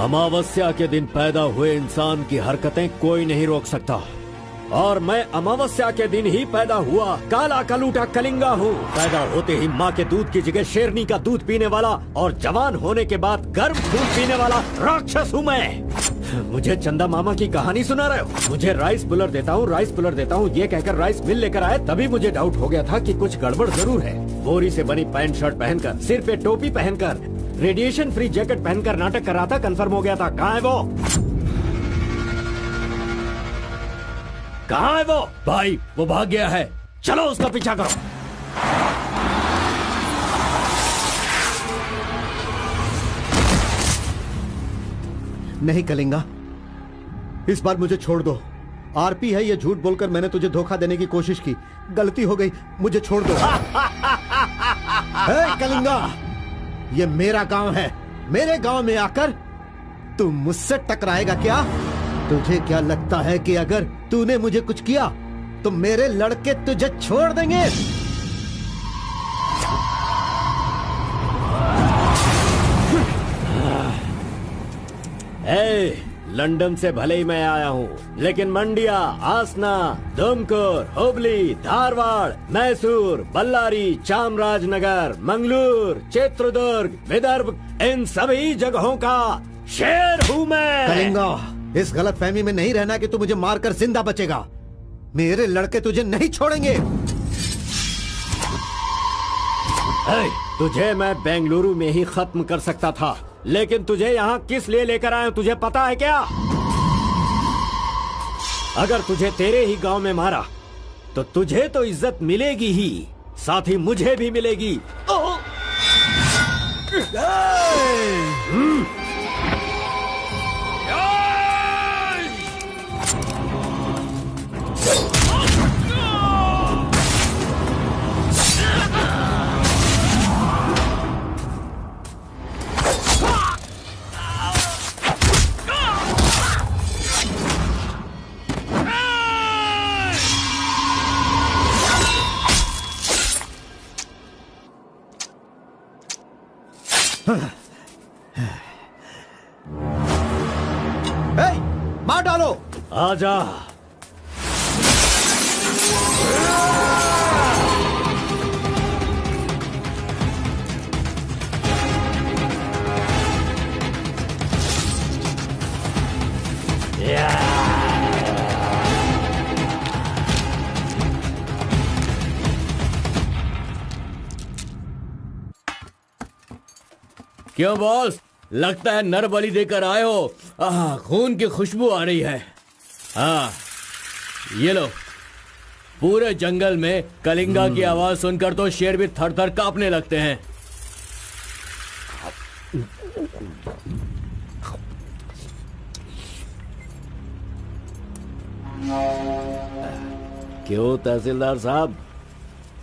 अमावस्या के दिन पैदा हुए इंसान की हरकतें कोई नहीं रोक सकता, और मैं अमावस्या के दिन ही पैदा हुआ काला कलूटा कलिंगा हूँ। पैदा होते ही माँ के दूध की जगह शेरनी का दूध पीने वाला और जवान होने के बाद गर्म दूध पीने वाला राक्षस हूँ मैं। मुझे चंदा मामा की कहानी सुना रहे हो? मुझे राइस पुलर देता हूँ, राइस पुलर देता हूँ ये कहकर राइस मिल लेकर आए, तभी मुझे डाउट हो गया था कि कुछ गड़बड़ जरूर है। बोरी से बनी पैंट शर्ट पहनकर, सिर पे टोपी पहनकर, रेडिएशन फ्री जैकेट पहनकर नाटक कर रहा था, कंफर्म हो गया था। कहाँ है वो? कहाँ है वो? भाई वो भाग गया है, चलो उसका पीछा करो। नहीं कलिंगा, इस बार मुझे छोड़ दो। आरपी है, ये झूठ बोलकर मैंने तुझे धोखा देने की कोशिश की, गलती हो गई, मुझे छोड़ दो। कलिंगा, ये मेरा गांव है, मेरे गांव में आकर तू मुझसे टकराएगा क्या? तुझे क्या लगता है कि अगर तूने मुझे कुछ किया तो मेरे लड़के तुझे छोड़ देंगे? लंदन से भले ही मैं आया हूँ, लेकिन मंडिया, आसना, दुमकुर, हुबली, धारवाड़, मैसूर, बल्लारी, चामराजनगर, मंगलूर, चित्रदुर्ग, विदर्भ, इन सभी जगहों का शेर हूँ मैं। कलिंगा, इस गलत फहमी में नहीं रहना कि तू मुझे मारकर जिंदा बचेगा। मेरे लड़के तुझे नहीं छोड़ेंगे। तुझे मैं बेंगलुरु में ही खत्म कर सकता था, लेकिन तुझे यहाँ किस लिए लेकर आया तुझे पता है क्या? अगर तुझे तेरे ही गांव में मारा तो तुझे तो इज्जत मिलेगी ही, साथ ही मुझे भी मिलेगी। मार डालो। आजा। क्यों बॉस, लगता है नर बलि देकर आए हो। खून की खुशबू आ रही है। हाँ, ये लो। पूरे जंगल में कलिंगा की आवाज सुनकर तो शेर भी थर थर कांपने लगते हैं। क्यों तहसीलदार साहब,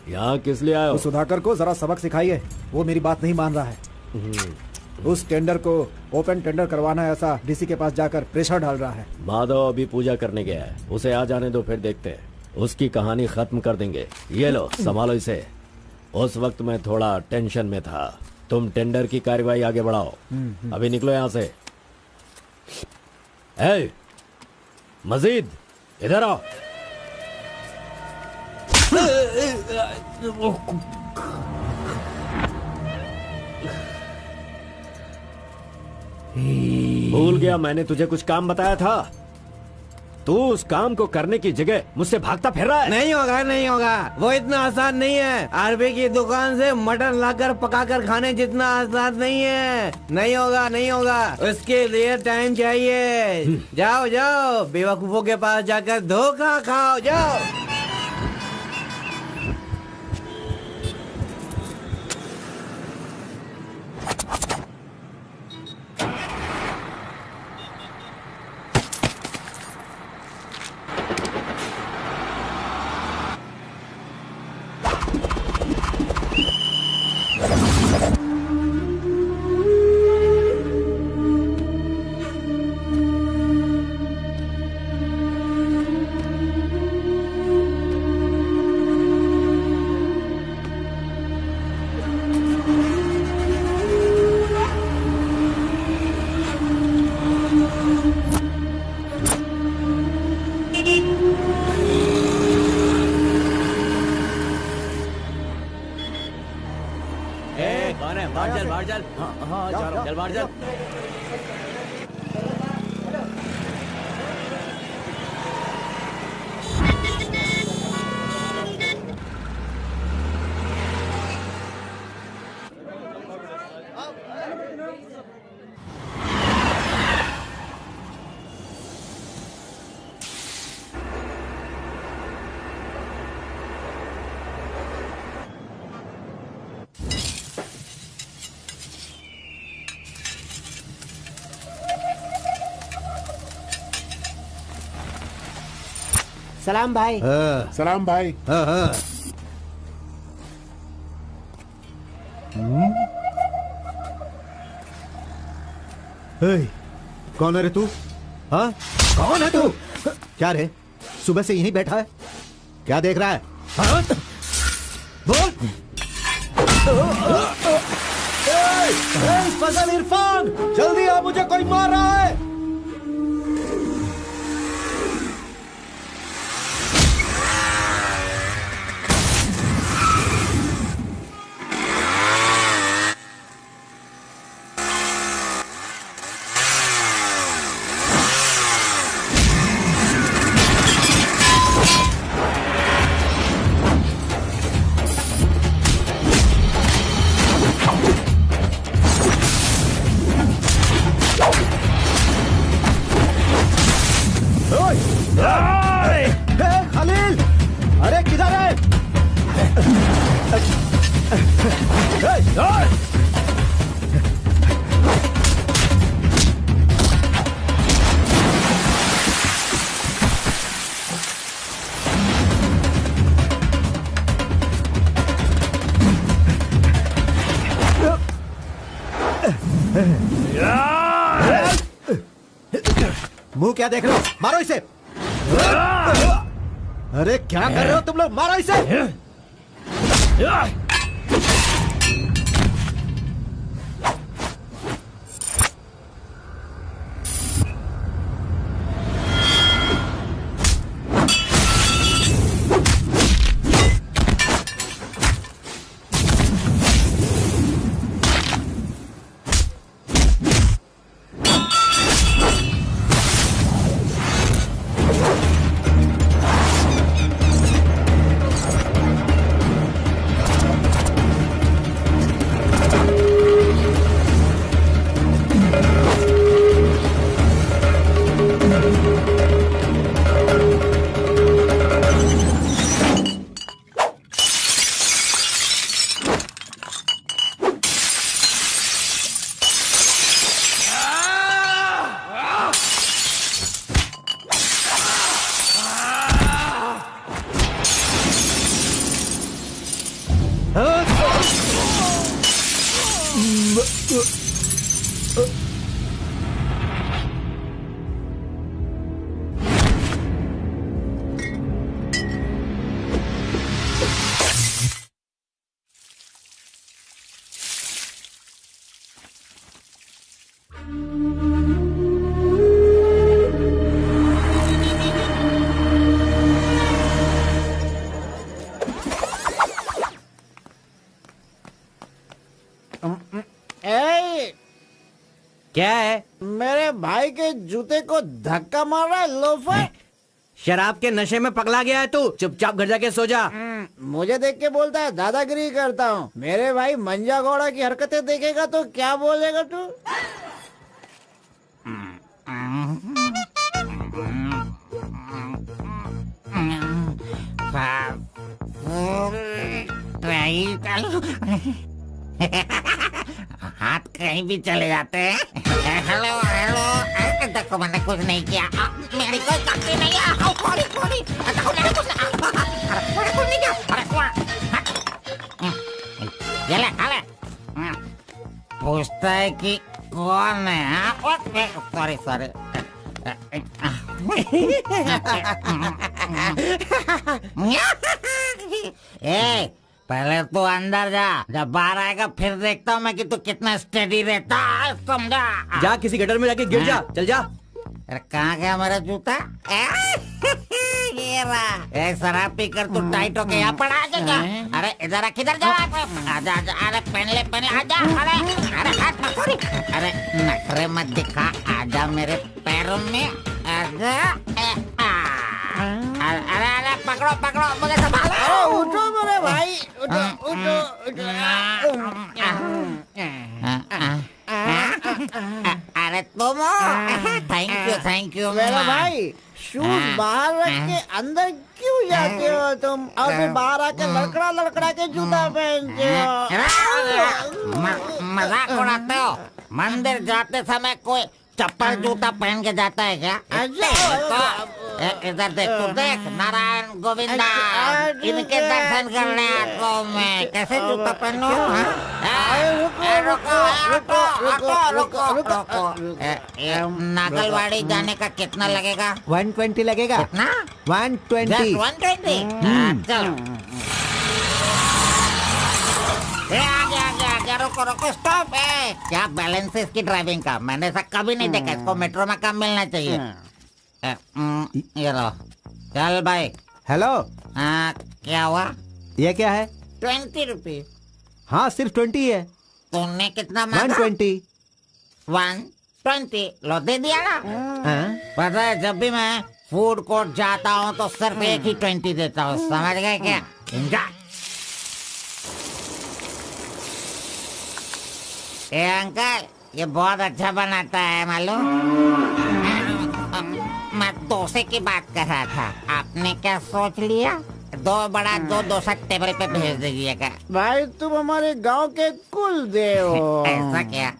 यहाँ किस लिए आए हो? सुधाकर को जरा सबक सिखाइए, वो मेरी बात नहीं मान रहा है। उस टेंडर को ओपन टेंडर करवाना है, ऐसा डीसी के पास जाकर प्रेशर डाल रहा है। माधव अभी पूजा करने गया है, उसे आ जाने दो, फिर देखते हैं। उसकी कहानी खत्म कर देंगे। ये लो, संभालो इसे। उस वक्त मैं थोड़ा टेंशन में था। तुम टेंडर की कार्यवाही आगे बढ़ाओ। अभी निकलो यहाँ से। ए, मजीद इधर आओ। भूल गया मैंने तुझे कुछ काम बताया था। तू उस काम को करने की जगह मुझसे भागता फिर रहा है। नहीं होगा, नहीं होगा, वो इतना आसान नहीं है। आरबी की दुकान से मटन लाकर पकाकर खाने जितना आसान नहीं है। नहीं होगा, नहीं होगा, उसके लिए टाइम चाहिए। जाओ जाओ, बेवकूफों के पास जाकर धोखा खाओ, जाओ। कौन है? बाहर चल, बाहर चल। हाँ, जा रहा हूँ। चल बाहर चल। सलाम भाई। सलाम भाई। कौन है रे तू? हाँ, कौन है तू? क्या रे, सुबह से यहीं बैठा है? क्या देख रहा है? हाँ? बोल। फजल इरफान, जल्दी आ, मुझे कोई मार रहा है। खलील, अरे किधर है? मुंह क्या देख रहे हो? मारो इसे। अरे क्या कर रहे हो तुम लोग? मारो इसे। क्या है? मेरे भाई के जूते को धक्का मार रहा है लोफर। शराब के नशे में पगला गया है तू। चुपचाप घर जाके सो जा। मुझे देख के बोलता है दादागिरी करता हूँ। मेरे भाई मंजा घोड़ा की हरकतें देखेगा तो क्या बोलेगा तू? हाथ कहीं भी चले जाते हैं। हेलो हेलो, देखो मैंने कुछ नहीं किया। मेरी कोई गलती नहीं है। सॉरी सॉरी, मैंने कुछ नहीं किया। ये ले, खा ले। पूछता है कि कौन है? Sorry sorry. ए, पहले तू अंदर जा, जब बाहर आएगा फिर देखता हूँ मैं कि तू कितना स्टेडी रहता है, समझा? जा किसी गटर में जाके गिर जा। चल जा। अरे कहाँ गया मेरा जूता? ये रहा। ए, शराब पीकर तू टाइट होके यहाँ पर आ जा। अरे इधर आ, किधर जा? आजा आजा, अरे पहन ले आजा। अरे हाथ पकड़ी। अरे नखरे मत दिखा, आजा मेरे पैरों में आजा। अरे अरे पकड़ो पकड़ो, मुझे संभालो। उठो मेरे भाई, उठो उठो अरे तुम थैंक यू मेरे भाई, शूज बाहर रख के अंदर क्यों जाते हो तुम? और फिर बाहर आके लड़खड़ा के जूता पहनते हो। मजाक उड़ाते हो? मंदिर जाते समय कोई चप्पल जूता पहन के जाता है क्या? इधर देख, तू देख, नारायण गोविंदा, इनके दर्शन करने आता हूँ मैं। कैसे जूता पहनो? नागलवाड़ी जाने का कितना लगेगा? 120 लगेगा। कितना? 120। 120? चलो। आगे रुको स्टॉप है। क्या बैलेंस है इसकी ड्राइविंग का? मैंने ऐसा कभी नहीं देखा। इसको मेट्रो में काम मिलना चाहिए। ये लो, चल भाई। हेलो, हाँ, क्या हुआ? ये क्या है? 20 रुपीज। हाँ, सिर्फ 20 है। तुमने कितना मांगा? 120। 120 लो, दे दिया ना। हाँ? पता है, जब भी मैं फूड कोर्ट जाता हूँ तो सिर्फ एक ही 20 देता हूँ, समझ गए क्या? एंजॉय। ए अंकल, ये बहुत अच्छा बनाता है मालूम। मैं डोसे की बात कर रहा था, आपने क्या सोच लिया? 2 बड़ा 2 डोसा टेबल पे भेज दीजिएगा। भाई तुम हमारे गांव के कुल देव हो। ऐसा क्या?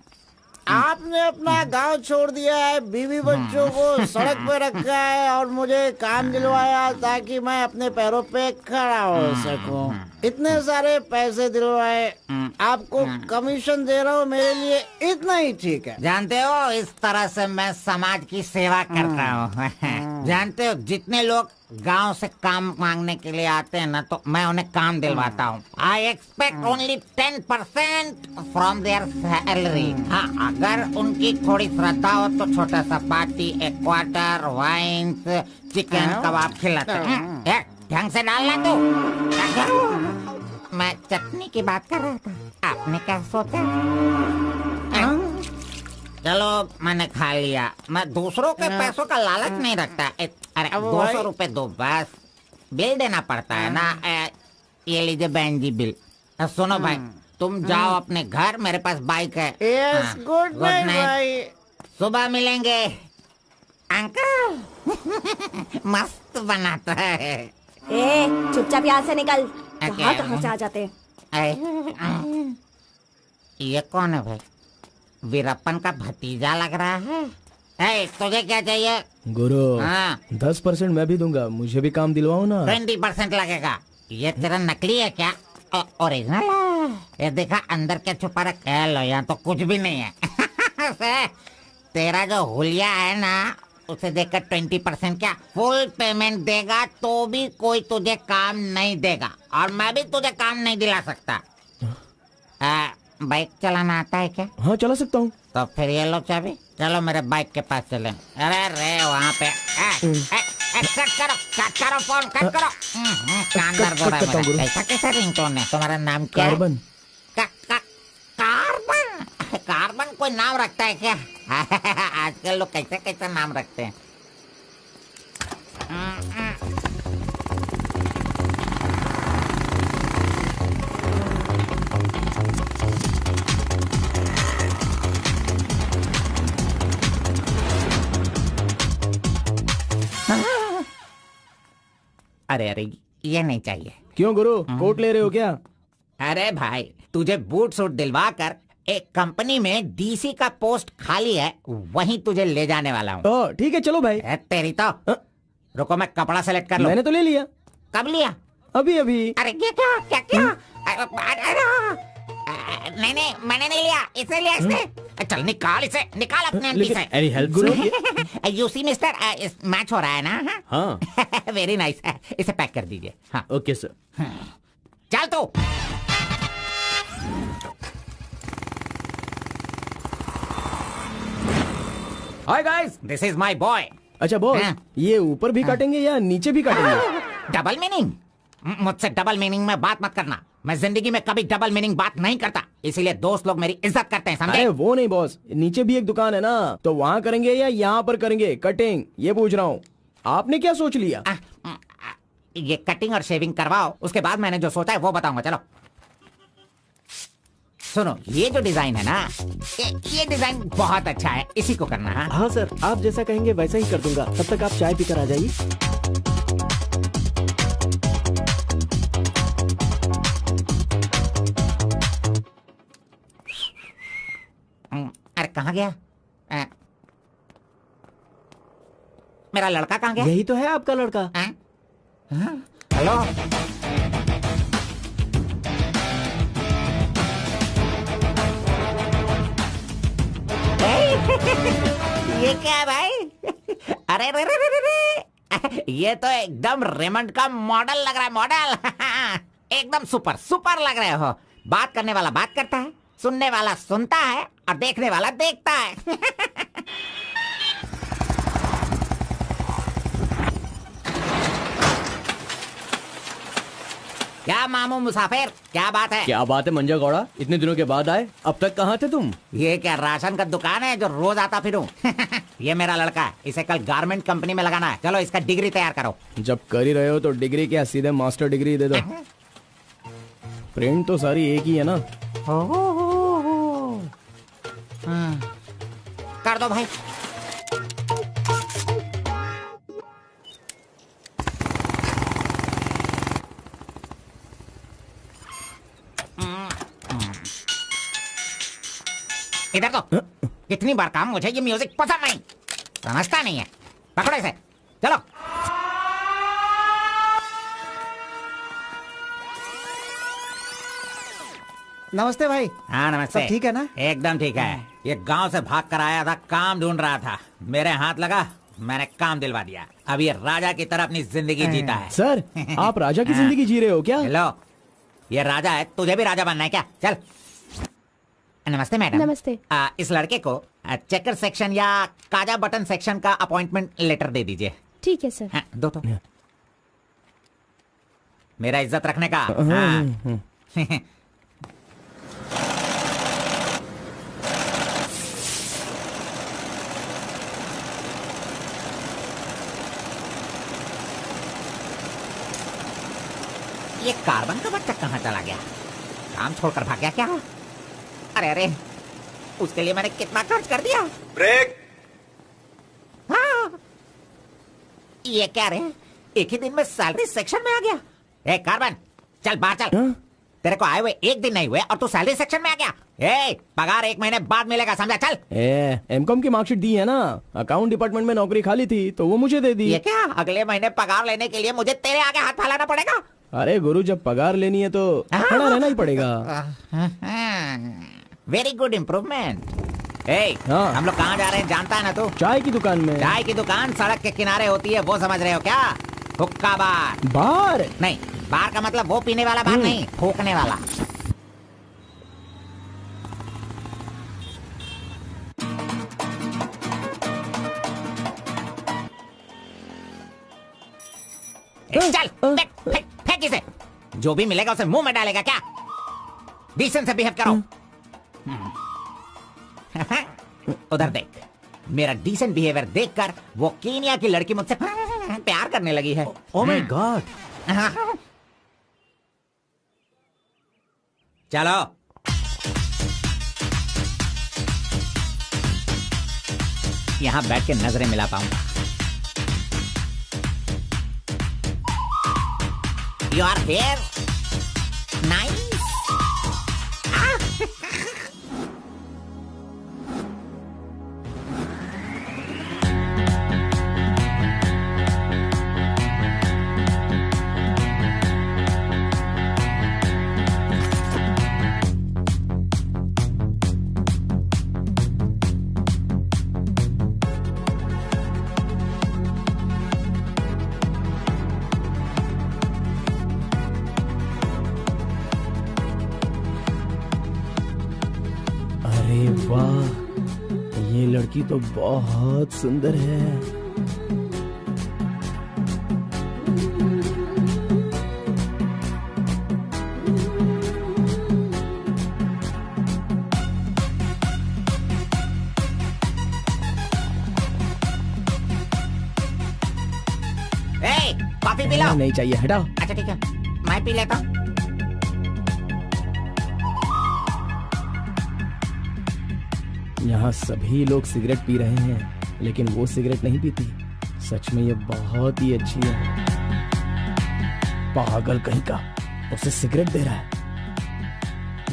आपने अपना गांव छोड़ दिया है, बीवी बच्चों को सड़क पे रखा है और मुझे काम दिलवाया ताकि मैं अपने पैरों पे खड़ा हो सकूं। इतने सारे पैसे दिलवाए, आपको कमीशन दे रहा हूँ, मेरे लिए इतना ही ठीक है। जानते हो, इस तरह से मैं समाज की सेवा करता हूँ। जानते हो, जितने लोग गांव से काम मांगने के लिए आते हैं ना, तो मैं उन्हें काम दिलवाता हूँ। I expect only 10% from there salary. हाँ, अगर उनकी थोड़ी श्रद्धा हो तो छोटा सा पार्टी, एक क्वार्टर, वाइन्स, चिकन कबाब खिलाते हैं। ढंग से डालना तू। मैं चटनी की बात कर रहा था, आपने क्या सोचा? चलो, मैंने खा लिया। मैं दूसरों के पैसों का लालच नहीं रखता। अरे 200 रुपए दो बस, बिल देना पड़ता है ना। ये लीजिए बहन जी बिल। सुनो भाई, तुम जाओ अपने घर, मेरे पास बाइक है। यस, गुड नाइट भाई। सुबह मिलेंगे। अंकल मस्त बनाता है। ए, चुपचाप यहाँ से निकल। क्या? कहाँ से आ जाते हैं? ये कौन है भाई? वीरप्पन का भतीजा लग रहा है। तुझे क्या चाहिए? गुरु, हाँ, 10% मैं भी दूंगा, मुझे भी काम दिलवाओ ना। 20% लगेगा। ये तेरा नकली है क्या? ओरिजिनल है। ये देखा अंदर क्या छुपा रखा है? लो, यहाँ तो कुछ भी नहीं है। तेरा जो हुलिया है ना, उसे देखकर 20% क्या फुल पेमेंट देगा तो भी कोई तुझे काम नहीं देगा, और मैं भी तुझे काम नहीं दिला सकता। बाइक चलाना आता है क्या? हाँ, चला सकता हूँ। तो फिर ये लो चाबी, चलो मेरे बाइक के पास चले। अरे रे वहाँ पे कट करो फोन, कट करो। कान दर्द हो रहा है मेरा। ऐसा कैसा रिंगटोन है? तुम्हारा नाम क्या है? कार्बन। कार्बन? कार्बन कोई नाम रखता है क्या? आजकल लोग कैसे कैसे नाम रखते हैं। अरे अरे, ये नहीं चाहिए। क्यों गुरु, कोट ले रहे हो क्या? अरे भाई, तुझे बूट सूट दिलवा कर एक कंपनी में डीसी का पोस्ट खाली है, वहीं तुझे ले जाने वाला हूँ। ठीक है, चलो भाई। तेरी तो। रुको, मैं कपड़ा सेलेक्ट कर लूं। मैंने तो ले लिया। कब लिया? अभी अभी। अरे ये क्या? नहीं, मैंने नहीं लिया, इसे लिया इसने। चल निकाल इसे, निकाल अपने एंटी से। Any help Guru? You see mister, match हो रहा है ना? हाँ। Very nice. इसे पैक कर दीजिए। हाँ, ओके सर। चल तो। Hi guys, this is my boy. अच्छा बॉस, हाँ। ये ऊपर भी काटेंगे या नीचे भी काटेंगे? Double meaning? मुझसे डबल मीनिंग में बात मत करना। मैं जिंदगी में कभी डबल मीनिंग बात नहीं करता, इसीलिए दोस्त लोग मेरी इज्जत करते हैं, समझे? अरे वो नहीं बॉस, नीचे भी एक दुकान है ना, तो वहाँ करेंगे या यहाँ पर करेंगे कटिंग, ये पूछ रहा हूँ। आपने क्या सोच लिया? ये कटिंग और शेविंग करवाओ, उसके बाद मैंने जो सोचा है वो बताऊंगा। चलो सुनो, ये जो डिजाइन है ना, ये डिजाइन बहुत अच्छा है, इसी को करना है। हाँ सर, आप जैसा कहेंगे वैसा ही कर दूंगा। तब तक आप चाय पीकर आ जाइए। अरे कहाँ गया? मेरा लड़का कहाँ गया? यही तो है आपका लड़का। हेलो, ये क्या है भाई? अरे रे रे रे रे रे। ये तो एकदम रेमंड का मॉडल लग रहा है, मॉडल। एकदम सुपर सुपर लग रहे हो। बात करने वाला बात करता है, सुनने वाला सुनता है और देखने वाला देखता है। क्या मामू मुसाफिर, क्या बात है? क्या बात है मंजा गौड़ा, इतने दिनों के बाद आए, अब तक कहाँ थे तुम? ये क्या राशन का दुकान है जो रोज आता फिरूं? ये मेरा लड़का है, इसे कल गारमेंट कंपनी में लगाना है। चलो इसका डिग्री तैयार करो। जब कर ही रहे हो तो डिग्री क्या, सीधे मास्टर डिग्री दे दो। प्रिंट तो सारी एक ही है ना। कर दो भाई। इधर तो कितनी बार काम, मुझे ये म्यूजिक पसंद नहीं, समझता नहीं है। पकड़ो इसे, चलो। नमस्ते भाई। हाँ नमस्ते। सब ठीक है ना? एकदम ठीक है। ये गांव से भाग कर आया था, काम ढूंढ रहा था, मेरे हाथ लगा, मैंने काम दिलवा दिया। अब ये राजा की तरह अपनी जिंदगी जीता है। सर, आप राजा की जिंदगी जी रहे हो क्या? हेलो, ये राजा है, तुझे भी राजा बनना है क्या? चल। नमस्ते मैडम। नमस्ते। इस लड़के को चेकर सेक्शन या काजा बटन सेक्शन का अपॉइंटमेंट लेटर दे दीजिए। ठीक है सर। हाँ, दो तो। मेरा इज्जत रखने का। हाँ। ये कार्बन का बच्चा कहाँ चला गया? काम छोड़कर भाग गया क्या? अरे अरे, उसके लिए मैंने कितना खर्च कर दिया। ब्रेक। हाँ। ये क्या रे, एक ही दिन में सैलरी सेक्शन में आ गया। ए कार्बन, चल बाहर चल। तेरे को आए हुए एक दिन नहीं हुए और तू सैलरी सेक्शन में आ गया। ए, पगार 1 महीने बाद मिलेगा, समझा? चल। एमकॉम की मार्कशीट दी है ना, अकाउंट डिपार्टमेंट में नौकरी खाली थी तो वो मुझे दे दी। ये क्या, अगले महीने पगार लेने के लिए मुझे तेरे आगे हाथ फैलाना पड़ेगा? अरे गुरु, जब पगार लेनी है तो खड़ा रहना ही पड़ेगा। Very good improvement. हाँ। हम लोग कहाँ जा रहे हैं जानता है ना तू? चाय की दुकान में। चाय की दुकान सड़क के किनारे होती है, वो समझ रहे हो क्या? हुक्का बार। बार नहीं, बार का मतलब वो पीने वाला बार नहीं, फूकने वाला। चल फेंक इसे, जो भी मिलेगा उसे मुंह में डालेगा क्या? डिसेंट से बिहेव करो। उधर देख, मेरा डिसेंट बिहेवियर देखकर वो कीनिया की लड़की मुझसे प्यार करने लगी है। Oh my God. चलो। यहां बैठ के नजरें मिला पाऊंगा। You are here? Nice. वाह, ये लड़की तो बहुत सुंदर है। बीड़ी पी लो। नहीं चाहिए, हटाओ। अच्छा ठीक है, मैं पी लेता हूँ। यहाँ सभी लोग सिगरेट पी रहे हैं, लेकिन वो सिगरेट नहीं पीती। सच में ये बहुत ही अच्छी है। पागल कहीं का, उसे सिगरेट दे रहा है।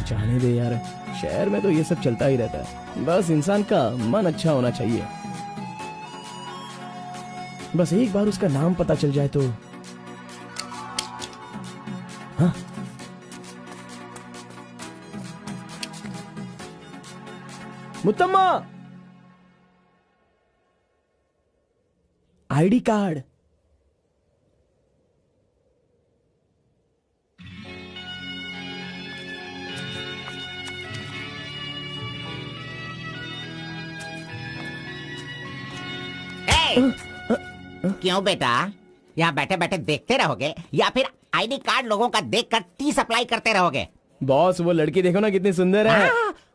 जाने दे यार, शहर में तो ये सब चलता ही रहता है। बस इंसान का मन अच्छा होना चाहिए। बस एक बार उसका नाम पता चल जाए तो। हाँ, मुत्तम्मा, आईडी कार्ड। क्यों बेटा, यहाँ बैठे बैठे देखते रहोगे या फिर आईडी कार्ड लोगों का देखकर टी सप्लाई करते रहोगे? बॉस, वो लड़की देखो ना कितनी सुंदर है।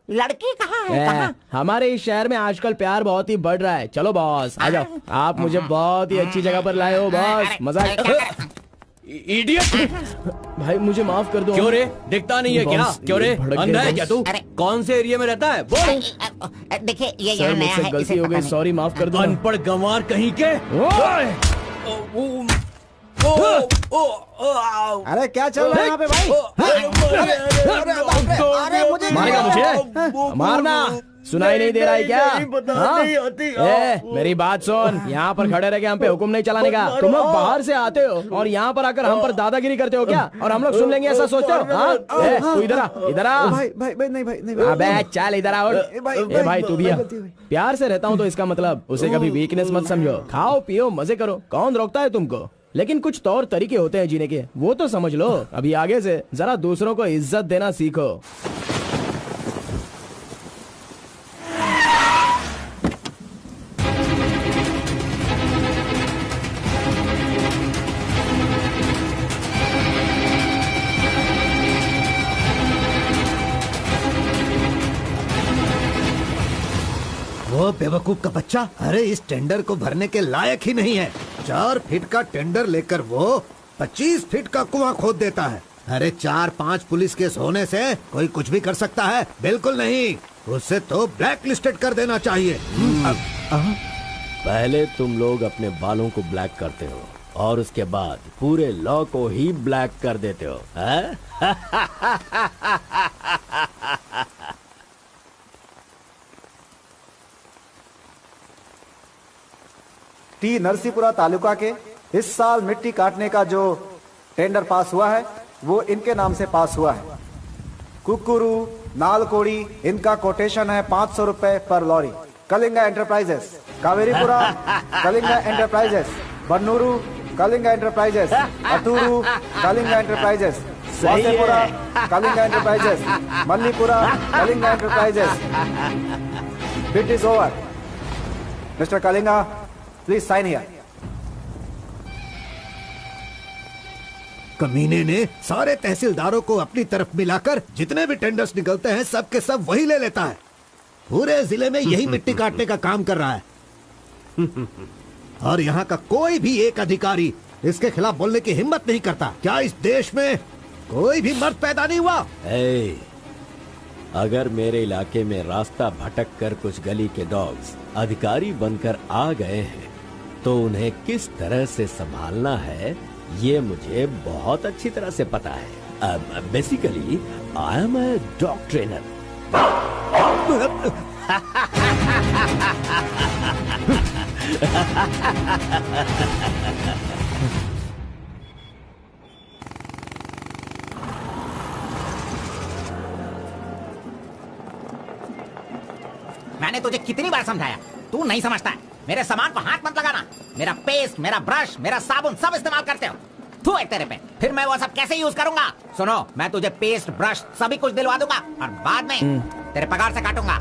लड़की कहाँ है? कहाँ? हमारे इस शहर में आजकल प्यार बहुत ही बढ़ रहा है। चलो बॉस, आ जाओ। आप मुझे बहुत ही अच्छी जगह पर लाए हो बॉस। मजा इडियट! भाई मुझे माफ कर दो। क्यों रे, दिखता नहीं है क्या? बॉस, क्यों रे, भड़क अंधा गए है क्या तू? अरे। कौन से एरिया में रहता है बोल? देखिए ये सर, यहाँ नया मुझसे है, गलती इसे हो पता गई, नहीं। सॉरी, माफ कर दो। अनपढ़ गंवार कहीं के। अरे क्या चल रहा है यहाँ पे भाई? अरे मुझे मारेगा मुझे? मारना सुनाई नहीं दे रहा है क्या? हाँ? मेरी बात सुन, यहाँ पर खड़े रह के हम पे हुक्म नहीं चलाने का। तुम लोग बाहर से आते हो और यहाँ पर आकर हम पर दादागिरी करते हो क्या? और हम लोग सुन लेंगे ऐसा सोचते हो? हाँ? तू इधर आ, इधर आ। भाई भाई भाई नहीं भाई नहीं। अबे चल इधर आ। भाई तू भी आ। प्यार से रहता हूँ तो इसका मतलब उसे कभी वीकनेस मत समझो। खाओ पियो मजे करो, कौन रोकता है तुमको? लेकिन कुछ तौर तरीके होते हैं जीने के, वो तो समझ लो। अभी आगे से जरा दूसरों को इज्जत देना सीखो। वो बेवकूफ का बच्चा, अरे इस टेंडर को भरने के लायक ही नहीं है। 4 फीट का टेंडर लेकर वो 25 फीट का कुआं खोद देता है। अरे 4-5 पुलिस केस होने से कोई कुछ भी कर सकता है? बिल्कुल नहीं, उसे तो ब्लैक लिस्टेड कर देना चाहिए। पहले तुम लोग अपने बालों को ब्लैक करते हो और उसके बाद पूरे लॉ को ही ब्लैक कर देते हो, हैं? टी नरसीपुरा तालुका के इस साल मिट्टी काटने का जो टेंडर पास हुआ है वो इनके नाम से पास हुआ है। कुकुरू, नालकोड़ी, इनका कोटेशन है 500 रुपए पर lorry. Kalinga enterprises, Kaveripura Kalinga enterprises, Bannuru Kalinga enterprises, Aturu Kalinga enterprises, Vasepura Kalinga enterprises, Mallipura Kalinga enterprises. Bid is over. Mister Kalinga, please sign here. कमीने ने सारे तहसीलदारों को अपनी तरफ मिलाकर जितने भी टेंडर्स निकलते हैं सब के सब वही ले लेता है। पूरे जिले में यही मिट्टी काटने का काम कर रहा है। और यहाँ का कोई भी एक अधिकारी इसके खिलाफ बोलने की हिम्मत नहीं करता। क्या इस देश में कोई भी मर्द पैदा नहीं हुआ? अगर मेरे इलाके में रास्ता भटक कर कुछ गली के डॉग्स अधिकारी बनकर आ गए हैं तो उन्हें किस तरह से संभालना है ये मुझे बहुत अच्छी तरह से पता है। Basically I am a dog trainer. मैंने तुझे कितनी बार समझाया, तू नहीं समझता है। मेरे सामान को हाथ मत लगाना। मेरा पेस्ट, मेरा ब्रश, मेरा साबुन सब इस्तेमाल करते हो। तू है तेरे पे, फिर मैं वो सब कैसे यूज करूंगा? सुनो, मैं तुझे पेस्ट, ब्रश सभी कुछ दिलवा दूंगा और बाद में तेरे पगार से काटूंगा।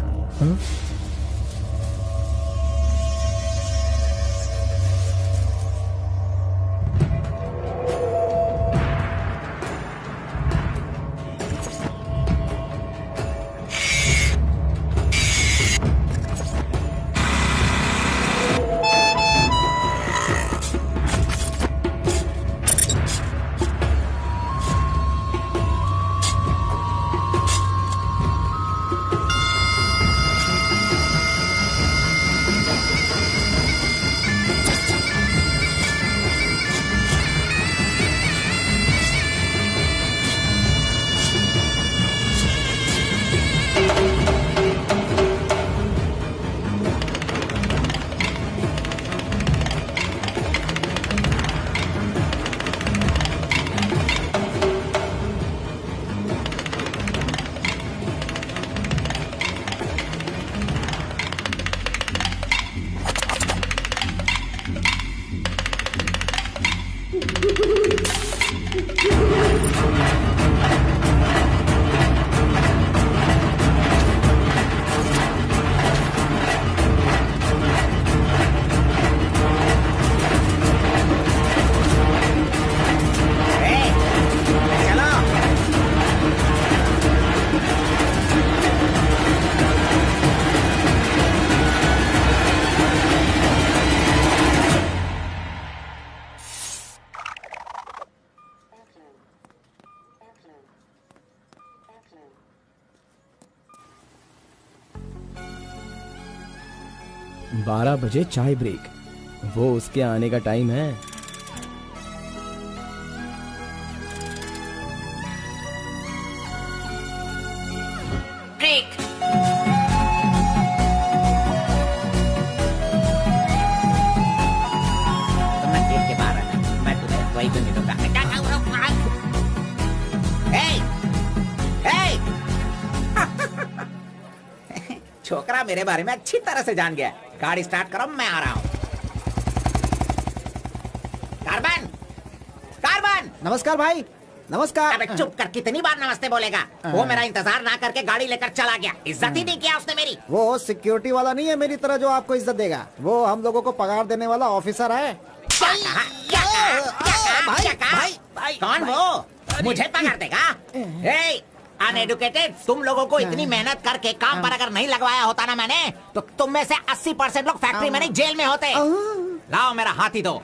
12 बजे चाय ब्रेक, वो उसके आने का टाइम है। ब्रेक। तुम मैं गेट के बाहर रहना, मैं तुम्हें वही तो मिलूंगा। छोकरा मेरे बारे में अच्छी तरह से जान गया। गाड़ी स्टार्ट करो, मैं आ रहा हूँ। Carbon, carbon. नमस्कार भाई, नमस्कार। अबे चुप कर, कितनी बार नमस्ते बोलेगा? वो मेरा इंतजार ना करके गाड़ी लेकर चला गया। इज्जत ही नहीं किया उसने मेरी। वो सिक्योरिटी वाला नहीं है मेरी तरह जो आपको इज्जत देगा। वो हम लोगों को पगार देने वाला ऑफिसर है। कौन वो? मुझे पगार देगा? अनएडुकेटेड, तुम लोगों को इतनी मेहनत करके काम पर अगर नहीं लगवाया होता ना मैंने, तो तुम में से 80% लोग फैक्ट्री में नहीं जेल में होते। लाओ मेरा हाथी दो।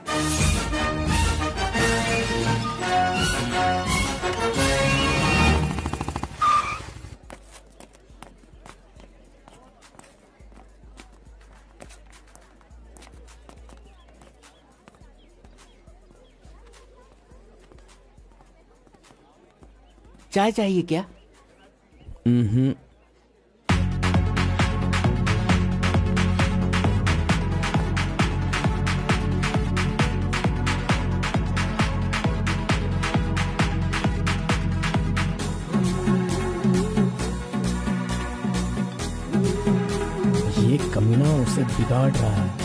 चाय चाहिए क्या? ये कमीना उसे बिगाड़ रहा है।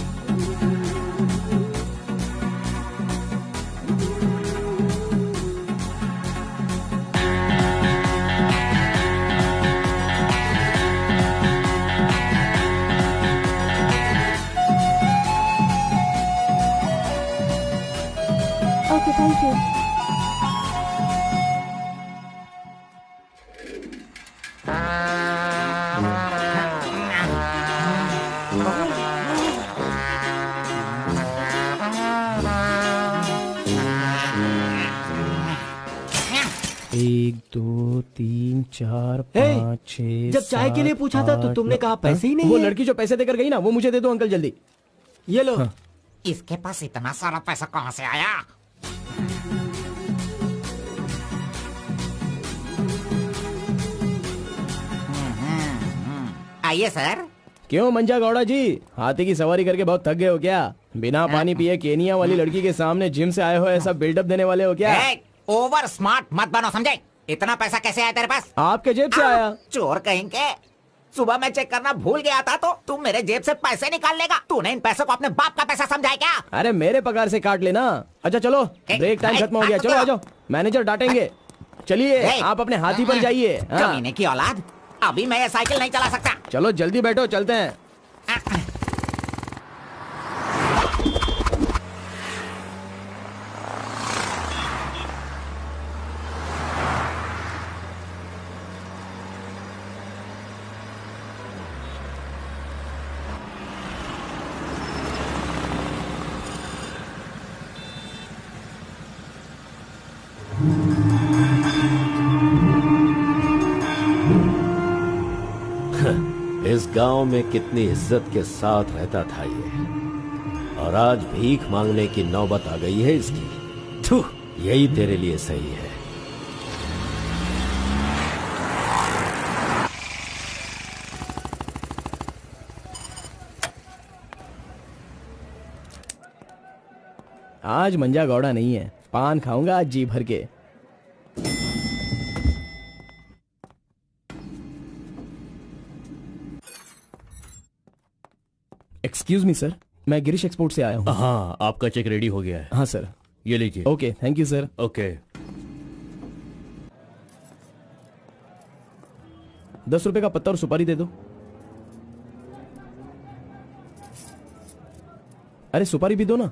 Okay, thank you. एक, दो, तीन, चार, पाँच, छह। जब चाय के लिए पूछा था तो तुमने कहा पैसे ही नहीं वो है। लड़की जो पैसे देकर गई ना, वो मुझे दे दो अंकल जल्दी। ये लो। इसके पास इतना सारा पैसा कहाँ से आया? आइए सर। क्यों मंजा गौड़ा जी, हाथी की सवारी करके बहुत थक गए हो क्या? बिना पानी पिए केनिया वाली लड़की के सामने जिम से आए हो, ऐसा बिल्डअप देने वाले हो क्या? ओवर स्मार्ट मत बनो, समझे? इतना पैसा कैसे आया तेरे पास? आपके जेब से आया। चोर कहेंगे। सुबह मैं चेक करना भूल गया था तो तुम मेरे जेब से पैसे निकाल लेगा। तूने इन पैसों को अपने बाप का पैसा समझा है क्या? अरे मेरे पगार से काट लेना। अच्छा चलो, ब्रेक टाइम खत्म हो गया, चलो आ जाओ, मैनेजर डांटेंगे। चलिए आप अपने हाथी पर जाइए। कमीने की औलाद, अभी मैं ये साइकिल नहीं चला सकता। चलो जल्दी बैठो, चलते हैं। इस गांव में कितनी इज्जत के साथ रहता था ये, और आज भीख मांगने की नौबत आ गई है इसकी। थू, यही तेरे लिए सही है। आज मंजा गौड़ा नहीं है, पान खाऊंगा आज जी भर के। एक्सक्यूज मी सर, मैं गिरीश एक्सपोर्ट से आया हूँ। हाँ, आपका चेक रेडी हो गया है। हाँ सर। ये लीजिए। Okay, thank you sir. Okay. 10 रुपए का पत्ता और सुपारी दे दो। अरे सुपारी भी दो ना।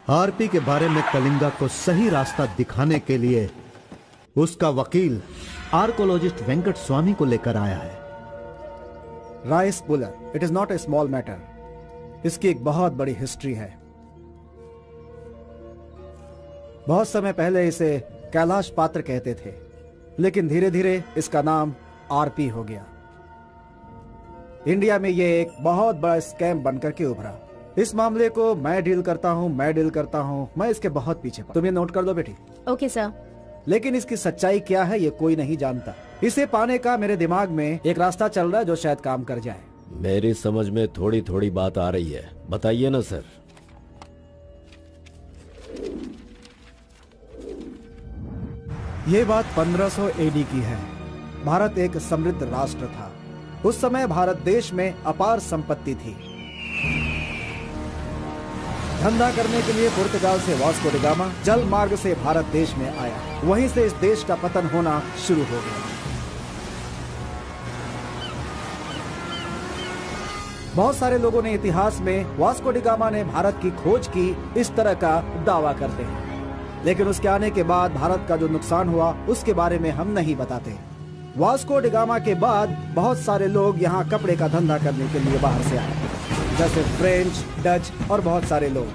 आरपी के बारे में कलिंगा को सही रास्ता दिखाने के लिए उसका वकील आर्कोलॉजिस्ट वेंकट स्वामी को लेकर आया है। Rice puller, it is not a small matter. इसकी एक बहुत बड़ी हिस्ट्री है। बहुत समय पहले इसे कैलाश पात्र कहते थे, लेकिन धीरे धीरे इसका नाम आरपी हो गया। इंडिया में यह एक बहुत बड़ा स्कैम बनकर के उभरा। इस मामले को मैं डील करता हूँ, मैं इसके बहुत पीछे तुम ये नोट कर लो बेटी। Okay sir. लेकिन इसकी सच्चाई क्या है ये कोई नहीं जानता। इसे पाने का मेरे दिमाग में एक रास्ता चल रहा है जो शायद काम कर जाए। मेरी समझ में थोड़ी थोड़ी बात आ रही है, बताइए ना सर। ये बात 1500 एडी की है। भारत एक समृद्ध राष्ट्र था। उस समय भारत देश में अपार संपत्ति थी। धंधा करने के लिए पुर्तगाल से वास्को डी गामा जल मार्ग से भारत देश में आया। वहीं से इस देश का पतन होना शुरू हो गया। बहुत सारे लोगों ने इतिहास में वास्को डी गामा ने भारत की खोज की इस तरह का दावा करते हैं, लेकिन उसके आने के बाद भारत का जो नुकसान हुआ उसके बारे में हम नहीं बताते। वास्को डी गामा के बाद बहुत सारे लोग यहाँ कपड़े का धंधा करने के लिए बाहर से आए, जैसे फ्रेंच, डच और बहुत सारे लोग।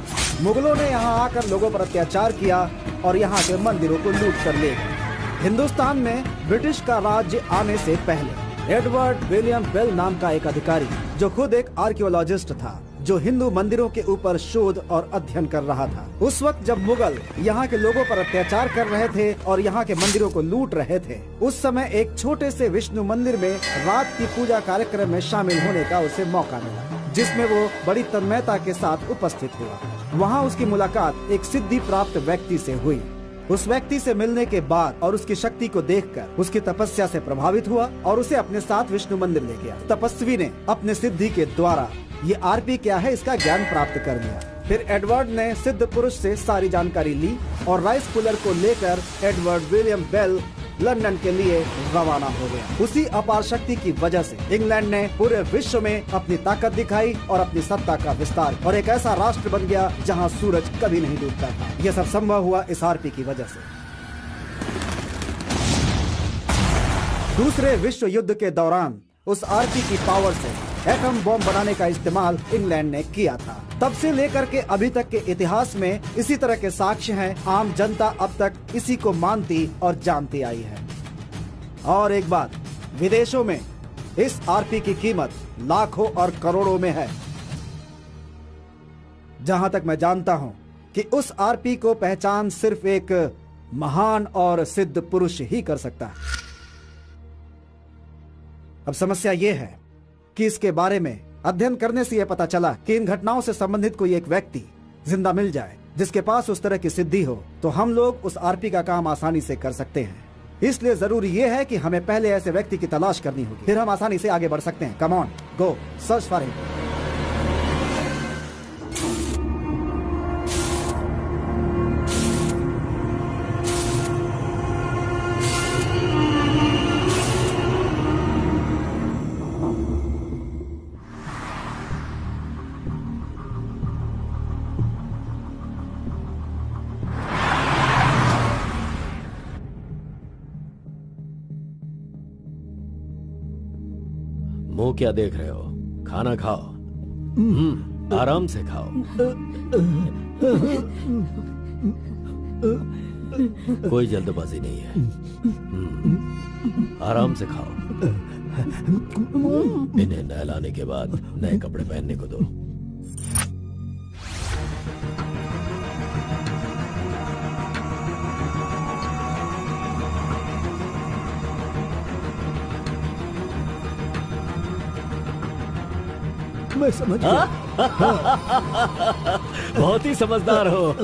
मुगलों ने यहाँ आकर लोगों पर अत्याचार किया और यहाँ के मंदिरों को लूट कर ले गए। हिंदुस्तान में ब्रिटिश का राज्य आने से पहले एडवर्ड विलियम बेल नाम का एक अधिकारी, जो खुद एक आर्कियोलॉजिस्ट था, जो हिंदू मंदिरों के ऊपर शोध और अध्ययन कर रहा था। उस वक्त जब मुगल यहाँ के लोगों पर अत्याचार कर रहे थे और यहाँ के मंदिरों को लूट रहे थे, उस समय एक छोटे से विष्णु मंदिर में रात की पूजा कार्यक्रम में शामिल होने का उसे मौका मिला, जिसमें वो बड़ी तन्मयता के साथ उपस्थित हुआ। वहाँ उसकी मुलाकात एक सिद्धि प्राप्त व्यक्ति से हुई। उस व्यक्ति से मिलने के बाद और उसकी शक्ति को देखकर उसकी तपस्या से प्रभावित हुआ और उसे अपने साथ विष्णु मंदिर ले गया। तपस्वी ने अपने सिद्धि के द्वारा ये आरपी क्या है इसका ज्ञान प्राप्त कर लिया। फिर एडवर्ड ने सिद्ध पुरुष से सारी जानकारी ली और राइस पुलर को लेकर एडवर्ड विलियम बेल लंदन के लिए रवाना हो गया। उसी अपार शक्ति की वजह से इंग्लैंड ने पूरे विश्व में अपनी ताकत दिखाई और अपनी सत्ता का विस्तार, और एक ऐसा राष्ट्र बन गया जहां सूरज कभी नहीं डूबता था। यह सब संभव हुआ इस आरपी की वजह से। दूसरे विश्व युद्ध के दौरान उस आरपी की पावर से एटम बम बनाने का इस्तेमाल इंग्लैंड ने किया था। तब से लेकर के अभी तक के इतिहास में इसी तरह के साक्ष्य हैं। आम जनता अब तक इसी को मानती और जानती आई है। और एक बात, विदेशों में इस आरपी की कीमत लाखों और करोड़ों में है। जहां तक मैं जानता हूं कि उस आरपी को पहचान सिर्फ एक महान और सिद्ध पुरुष ही कर सकता है। अब समस्या यह है कि इसके बारे में अध्ययन करने से यह पता चला कि इन घटनाओं से संबंधित कोई एक व्यक्ति जिंदा मिल जाए जिसके पास उस तरह की सिद्धि हो, तो हम लोग उस आरपी का काम आसानी से कर सकते हैं। इसलिए जरूरी यह है कि हमें पहले ऐसे व्यक्ति की तलाश करनी होगी, फिर हम आसानी से आगे बढ़ सकते हैं। Come on, go search for him. मुंह क्या देख रहे हो? खाना खाओ। आराम से खाओ। कोई जल्दबाजी नहीं है। आराम से खाओ। इन्हें नहलाने के बाद नए कपड़े पहनने को दो। मैं समझ गया। बहुत ही समझदार हो।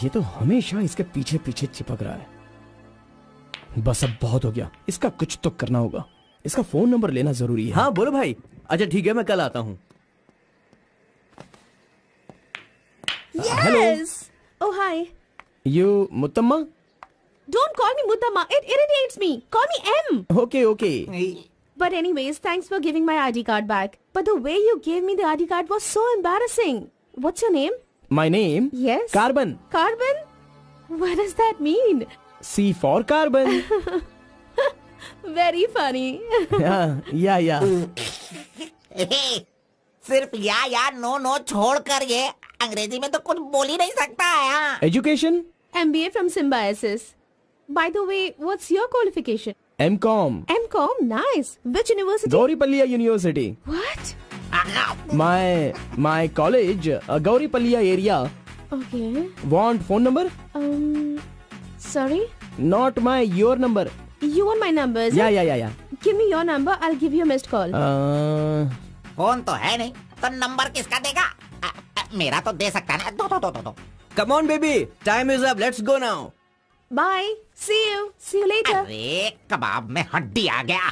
ये तो हमेशा इसके पीछे पीछे चिपक रहा है। बस अब बहुत हो गया, इसका कुछ तो करना होगा। इसका फोन नंबर लेना जरूरी है। हाँ बोलो भाई। अच्छा ठीक है, मैं कल आता हूँ। Yes. Oh hi. You Muttamma? Don't call me Muttama. It irritates me. Call me M. Okay okay. But anyways, thanks for giving my ID card back. But the way you gave me the ID card was so embarrassing. What's your name? My name? Yes. Carbon. Carbon? What does that mean? C for carbon. Very funny. Yeah. सिर्फ या no छोड़ कर ये अंग्रेजी में तो कुछ बोल ही नहीं सकता है। Education? MBA from Symbiosis. By the way, what's your qualification? M.Com. M.Com? Nice. Which university? Gauripalliya University. What? My college, Gauripalliya area. Okay. Want phone number? Sorry? Not your number. You want my number? is it? Yeah. Give me your number. I'll give you a missed call. Phone तो है नहीं तो number किसका देगा? मेरा तो दे सकता है ना। दो। Come on, baby. Time is up. Let's go now. Bye. See you. See you later. अरे कबाब में हड्डी आ गया।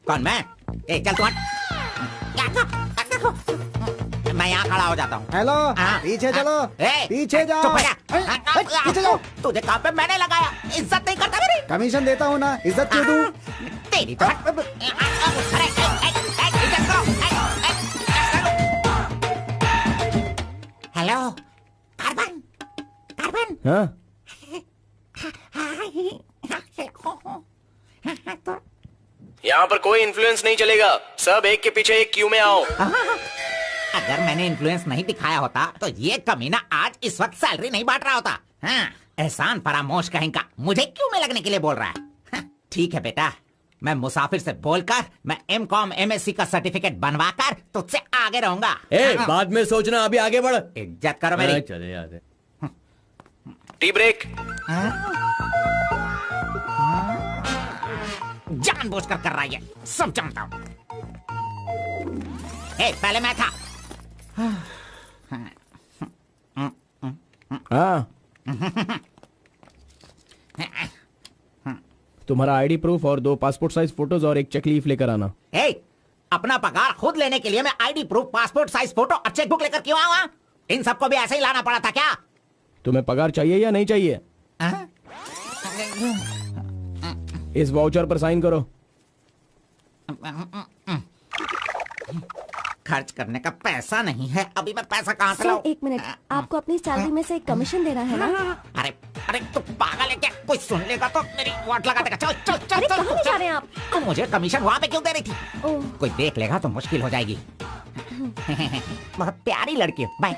कौन मैं? चल तू हट। मैं यहाँ खड़ा हो जाता हूँ। हेलो, पीछे चलो। पीछे जाओ। चुप हो जा। पीछे जाओ। तुझे काम पे मैंने लगाया, इज्जत नहीं करता मेरी। कमीशन देता हूँ ना, इज्जत क्यों दूँ? तेरी तो इज्जत करो। Hello, carbon. हाँ? यहाँ पर कोई इन्फ्लुएंस नहीं चलेगा। सब एक के पीछे एक क्यू में आओ। अगर मैंने इन्फ्लुएंस नहीं दिखाया होता तो ये कमीना आज इस वक्त सैलरी नहीं बांट रहा होता। हाँ, एहसान फरामोश कहेंगा, मुझे क्यों में लगने के लिए बोल रहा है? हाँ, ठीक है बेटा, मैं मुसाफिर से बोलकर मैं M.Com MSc का सर्टिफिकेट बनवाकर तुझसे आगे रहूंगा। बाद में सोचना, अभी आगे बढ़। इज्जत करो मेरी। चले जाते। Tea break. जानबूझकर कर रहा है, सब जानता हूँ। पहले मैं था। हाँ। तुम्हारा आईडी प्रूफ और 2 पासपोर्ट साइज फोटोज और एक चेक लीफ लेकर आना। अपना पगार खुद लेने के लिए मैं ID proof, passport size photo और चेकबुक लेकर क्यों आऊँ? इन सबको भी ऐसे ही लाना पड़ा था क्या? तुम्हें पगार चाहिए या नहीं चाहिए? इस वाउचर पर साइन करो। खर्च करने का पैसा नहीं है, अभी मैं पैसा कहाँ से लाऊं? एक मिनट, आपको अपनी सैलरी में से एक कमीशन देना है ना? अरे तू पागल है क्या? कोई सुन लेगा तो मेरी वाट लगा देगा। चल। अरे कहाँ ले जा रहे हैं आप? तो मुझे कमीशन वहाँ पे क्यों दे रही थी? कोई देख लेगा तो मुश्किल हो जाएगी। बहुत प्यारी लड़की है। बाय।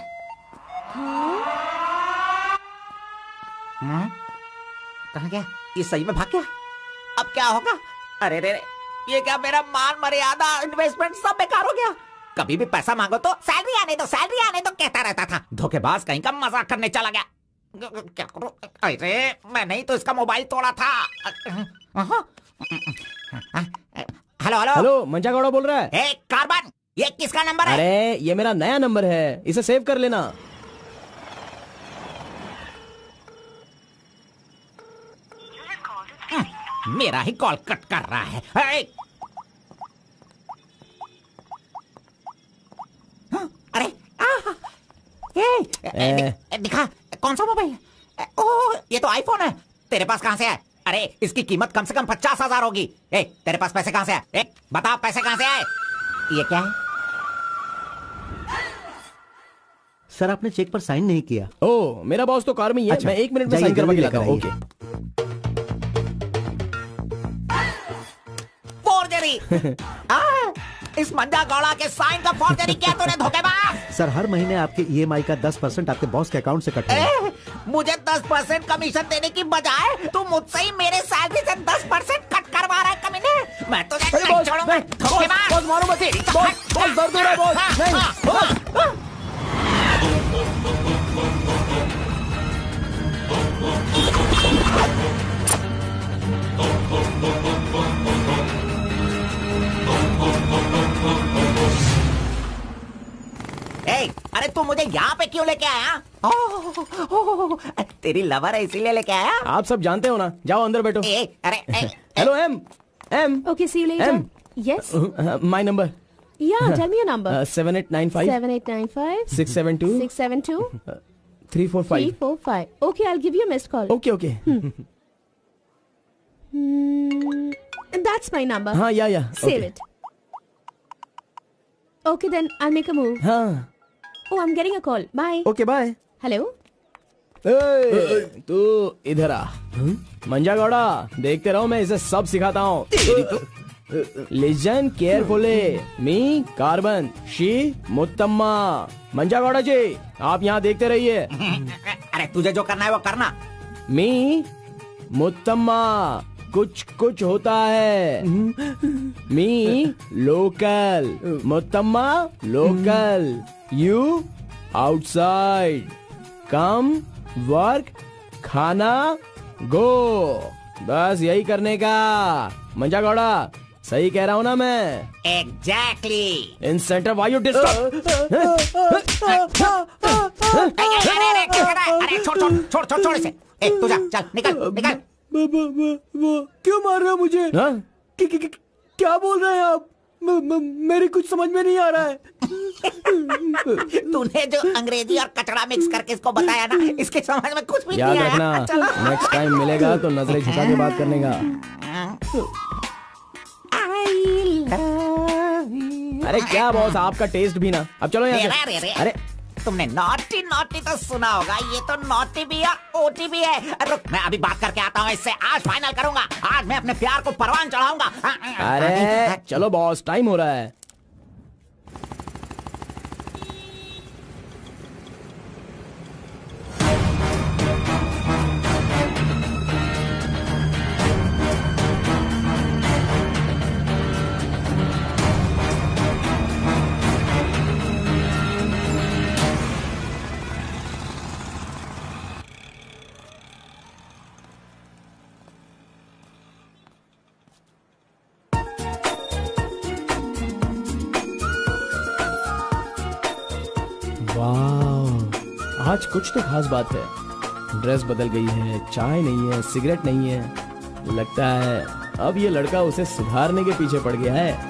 कहाँ गया? ये सही में भाग गया? अब क्या होगा? अरे रे, ये क्या मेरा मान मर्यादा इन्वेस्टमेंट सब बेकार हो गया? कभी भी पैसा मांगो तो सैलरी आने दो कहता रहता था। धोखेबाज कहीं का मजाक करने चला गया। क्या करूं? अरे मैंने ही तो इसका मोबाइल तोड़ा था। हेलो, मंचा गौड़ा बोल रहा है। कार्बन, ये किसका नंबर है? अरे ये मेरा नया नंबर है, इसे सेव कर लेना। मेरा ही कॉल कट कर रहा है। अरे दिखा, कौन सा मोबाइल है? ओह, ये तो आईफोन है। तेरे पास कहाँ से है? अरे इसकी कीमत कम से कम 50,000 होगी। तेरे पास पैसे कहाँ से आए? बता, पैसे कहाँ से आए? ये क्या है? सर, आपने चेक पर साइन नहीं किया। ओह, मेरा बॉस तो कार में ही है। मैं 1 मिनट में साइन करवा के लाता हूँ। ओके। फोर्जरी। इस मंजा गौड़ा के साइन का फोर्जरी किया तूने, धोखेबाज। सर, हर महीने आपके EMI का 10% आपके बॉस के अकाउंट से कट होगा। मुझे 10% कमीशन देने की बजाय तू मुझसे ही मेरे सैलरी से 10% कट करवा रहा है कमीने। मैं तुझे नहीं छोड़ूंगा, धोखेबाज। बॉस मारो मत। बॉस दर्द हो रहा है बॉस। नहीं। मुझे यहाँ पे क्यों लेके आया? तेरी लवर है इसीलिए लेके आया? आप सब जानते हो ना, जाओ अंदर बैठो। अरे hello M. Okay, see you later. M. Yes. My number Yeah, tell me your number. 7895 7895 672 672 345. 345. Okay, I'll give you a missed call. Okay okay. That's my number. हाँ या Save it. Okay, then I'll make a move. हाँ Oh, I'm getting a call. Bye. Okay bye. Hello? तू इधर आ। मंजा गौड़ा, देखते रहो, मैं इसे सब सिखाता हूँ। Listen carefully, me carbon, she Muttamma. Manja Gowda ji, आप यहाँ देखते रहिए। अरे तुझे जो करना है वो करना। मी मुत्तम्मा, कुछ कुछ होता है। Me local, Muttamma local, you outside, come work, खाना गो। बस यही करने का। मंजा गौड़ा, सही कह रहा हूँ ना मैं? एग्जैक्टली। इन सेंटर वायु डिस्टर्ब। अरे छोड़ इसे। तू जा, चल निकल। क्यों मार रहे हो मुझे? क्या बोल रहे हैं आप? मेरी कुछ समझ में नहीं आ रहा है। तूने जो अंग्रेजी और कचड़ा मिक्स करके इसको बताया ना, इसके समझ में कुछ भी याद नहीं आया। रखना, नेक्स्ट टाइम मिलेगा तो नजरें झुका के बात करने का। अरे क्या बॉस, आपका टेस्ट भी ना। अब चलो यहाँ से। अरे तुमने नॉटी तो सुना होगा, ये तो नॉटी भी है, ओटी भी है। रुक, मैं अभी बात करके आता हूँ इससे। आज फाइनल करूंगा, आज मैं अपने प्यार को परवान चढ़ाऊंगा। अरे चलो बॉस, टाइम हो रहा है। वाह, आज कुछ तो खास बात है। ड्रेस बदल गई है, चाय नहीं है, सिगरेट नहीं है। लगता है अब ये लड़का उसे सुधारने के पीछे पड़ गया है।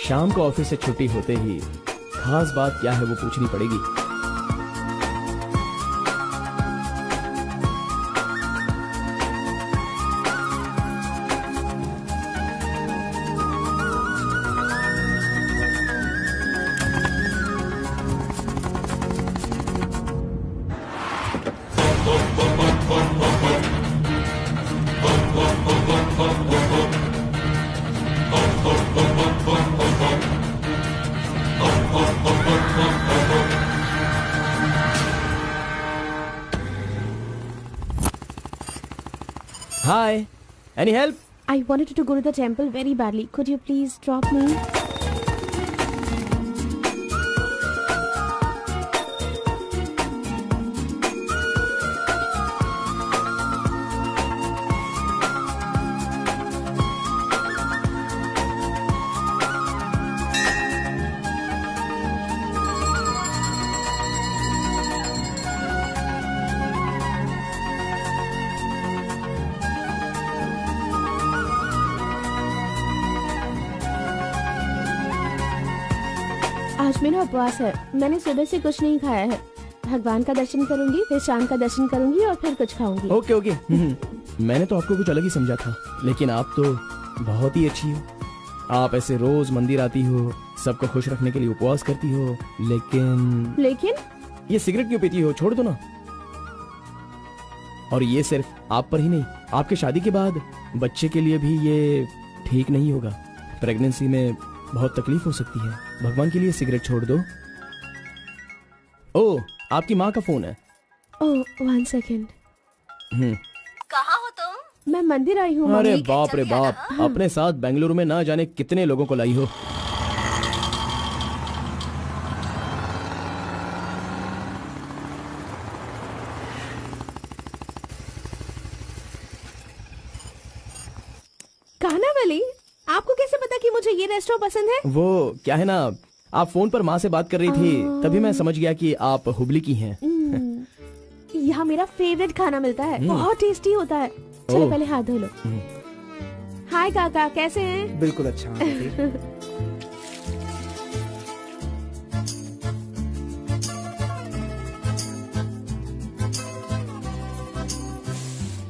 शाम को ऑफिस से छुट्टी होते ही खास बात क्या है वो पूछनी पड़ेगी। Hi, any help? I wanted to go to the temple very badly. Could you please drop me? आज मेरा उपवास है। मैंने सुबह से कुछ नहीं खाया है। भगवान का दर्शन करूंगी, फिर शाम का दर्शन करूंगी और फिर कुछ खाऊंगी। ओके। मैंने तो आपको कुछ अलग ही समझा था, लेकिन आप तो बहुत ही अच्छी हो। आप ऐसे रोज मंदिर आती हो, सबको खुश रखने के लिए उपवास करती हो, लेकिन ये सिगरेट क्यों पीती हो? छोड़ दो ना। और ये सिर्फ आप पर ही नहीं, आपके शादी के बाद बच्चे के लिए भी ये ठीक नहीं होगा। प्रेगनेंसी में बहुत तकलीफ हो सकती है। भगवान के लिए सिगरेट छोड़ दो। ओह, आपकी माँ का फोन है। ओह, 1 सेकेंड। कहाँ हो तुम? मैं मंदिर आई हूँ। अरे मम्मी। बाप रे बाप, अपने साथ बेंगलुरु में ना जाने कितने लोगों को लाई हो। कानावली, आपको कैसे पता कि मुझे ये रेस्टोरेंट पसंद है? वो क्या है ना, आप फोन पर माँ से बात कर रही थी, तभी मैं समझ गया कि आप हुबली की हैं। यहाँ मेरा फेवरेट खाना मिलता है, बहुत टेस्टी होता है। चलो पहले हाथ धो लो। हाय काका, कैसे हैं? बिल्कुल अच्छा हूँ बेटी।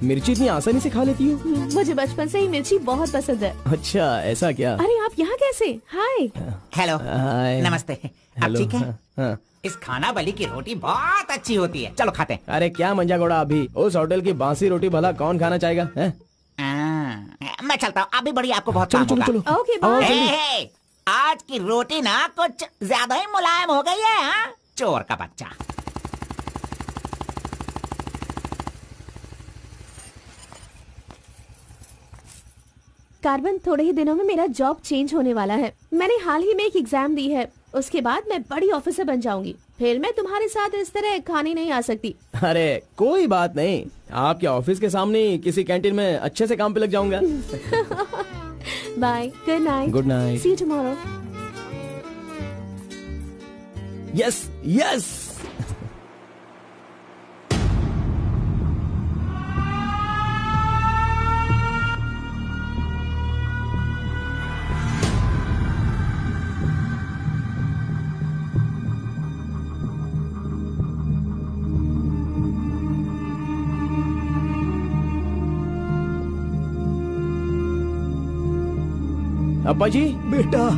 मिर्ची इतनी आसानी से खा लेती हो? मुझे बचपन से ही मिर्ची बहुत पसंद है। अच्छा ऐसा क्या? अरे आप यहाँ कैसे? हाय। हेलो, हाय। नमस्ते। आप हेलो, ठीक है? हाँ, हाँ। इस खानावली की रोटी बहुत अच्छी होती है, चलो खाते हैं। अरे क्या मंजा घोड़ा, अभी उस होटल की बासी रोटी भला कौन खाना चाहेगा? हैं? मैं चलता हूँ, अभी बड़ी आपको बहुत चलो काम चलो होगा। चलो। ओके आओ, बाय। जल्दी। हे, आज की रोटी ना कुछ ज्यादा ही मुलायम हो गई है। हाँ? चोर का बच्चा। कार्बन, थोड़े ही दिनों में मेरा जॉब चेंज होने वाला है। मैंने हाल ही में एक एग्जाम दी है, उसके बाद मैं बड़ी ऑफिसर बन जाऊंगी। फिर मैं तुम्हारे साथ इस तरह खाने नहीं आ सकती। अरे कोई बात नहीं, आपके ऑफिस के सामने ही किसी कैंटीन में अच्छे से काम पे लग जाऊंगा। Bye, good night. Good night. See you tomorrow. Yes yes. अब्बा जी। बेटा,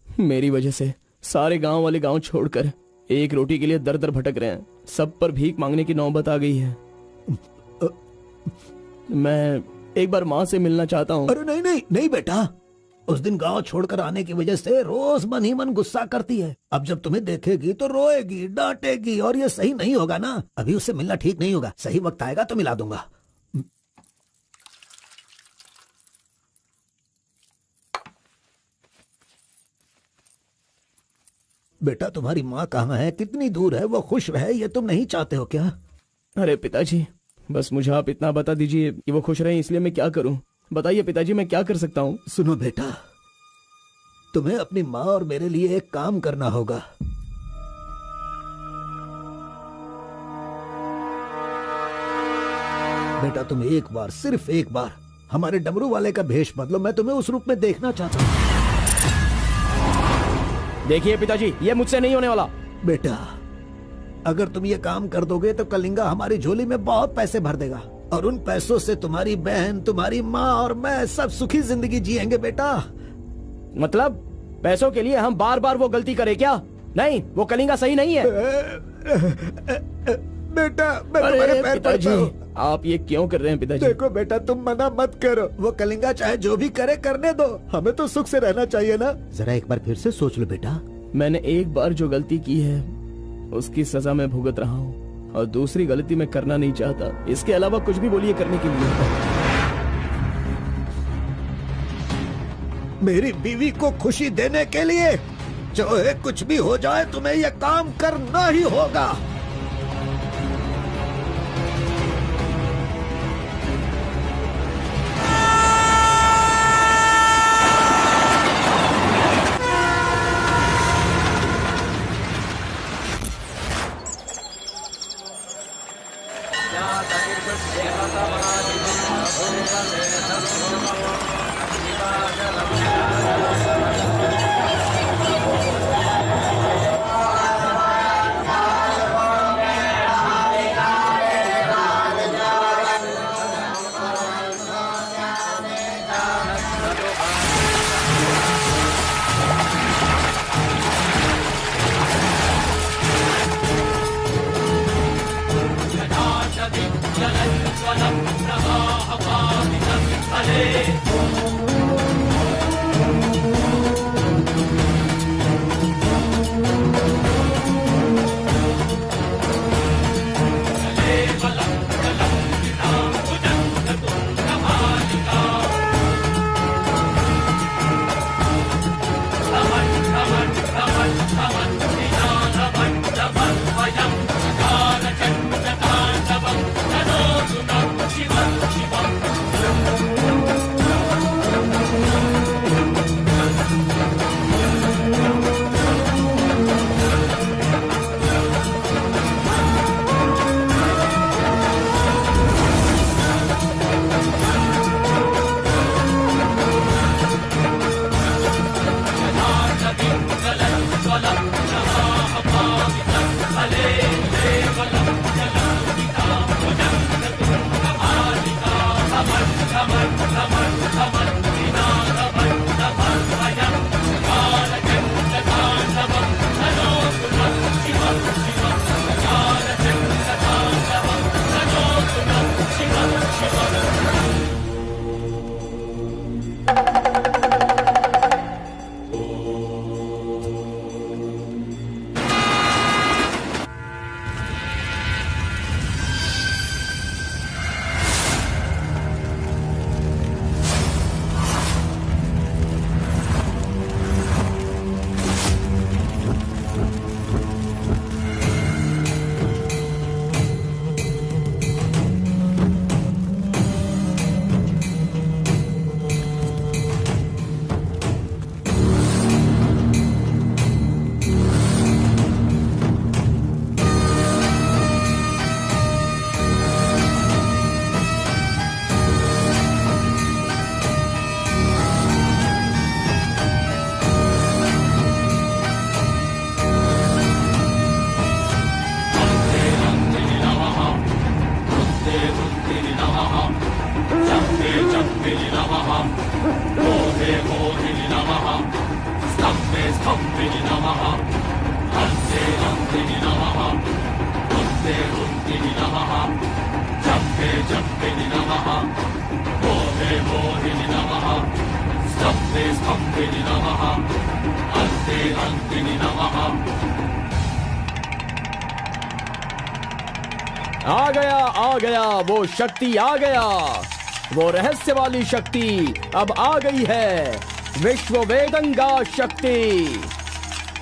मेरी वजह से सारे गांव वाले गांव छोड़कर एक रोटी के लिए दर दर भटक रहे हैं। सब पर भीख मांगने की नौबत आ गई है। मैं एक बार माँ से मिलना चाहता हूँ। अरे नहीं नहीं नहीं बेटा, उस दिन गांव छोड़कर आने की वजह से रोज मन ही मन गुस्सा करती है। अब जब तुम्हें देखेगी तो रोएगी, डांटेगी, और ये सही नहीं होगा ना। अभी उससे मिलना ठीक नहीं होगा। सही वक्त आएगा तो मिला दूंगा। बेटा, तुम्हारी माँ कहाँ है? कितनी दूर है? वो खुश रहे, ये तुम नहीं चाहते हो क्या? अरे पिताजी, बस मुझे आप इतना बता दीजिए कि वो खुश रहे, इसलिए मैं क्या करूं? बताइए पिताजी, मैं क्या कर सकता हूं? सुनो बेटा, तुम्हें अपनी माँ और मेरे लिए एक काम करना होगा। बेटा, तुम एक बार, सिर्फ एक बार हमारे डमरू वाले का भेष बदलो। मैं तुम्हें उस रूप में देखना चाहता हूँ। देखिए पिताजी, ये मुझसे नहीं होने वाला। बेटा, अगर तुम ये काम कर दोगे तो कलिंगा हमारी झोली में बहुत पैसे भर देगा, और उन पैसों से तुम्हारी बहन, तुम्हारी माँ और मैं सब सुखी जिंदगी जिएंगे। बेटा, मतलब पैसों के लिए हम बार बार वो गलती करें क्या? नहीं, वो कलिंगा सही नहीं है। बेटा, मैं तुम्हारे पैर पड़ता हूं। आप ये क्यों कर रहे हैं पिताजी? देखो बेटा, तुम मना मत करो। वो कलिंगा चाहे जो भी करे, करने दो। हमें तो सुख से रहना चाहिए ना। जरा एक बार फिर से सोच लो बेटा। मैंने एक बार जो गलती की है उसकी सजा मैं भुगत रहा हूँ, और दूसरी गलती मैं करना नहीं चाहता। इसके अलावा कुछ भी बोलिए करने के लिए। मेरी बीवी को खुशी देने के लिए चाहे कुछ भी हो जाए, तुम्हें यह काम करना ही होगा। आ गया वो शक्ति आ गया, वो रहस्य वाली शक्ति अब आ गई है। विश्व वेदंगा शक्ति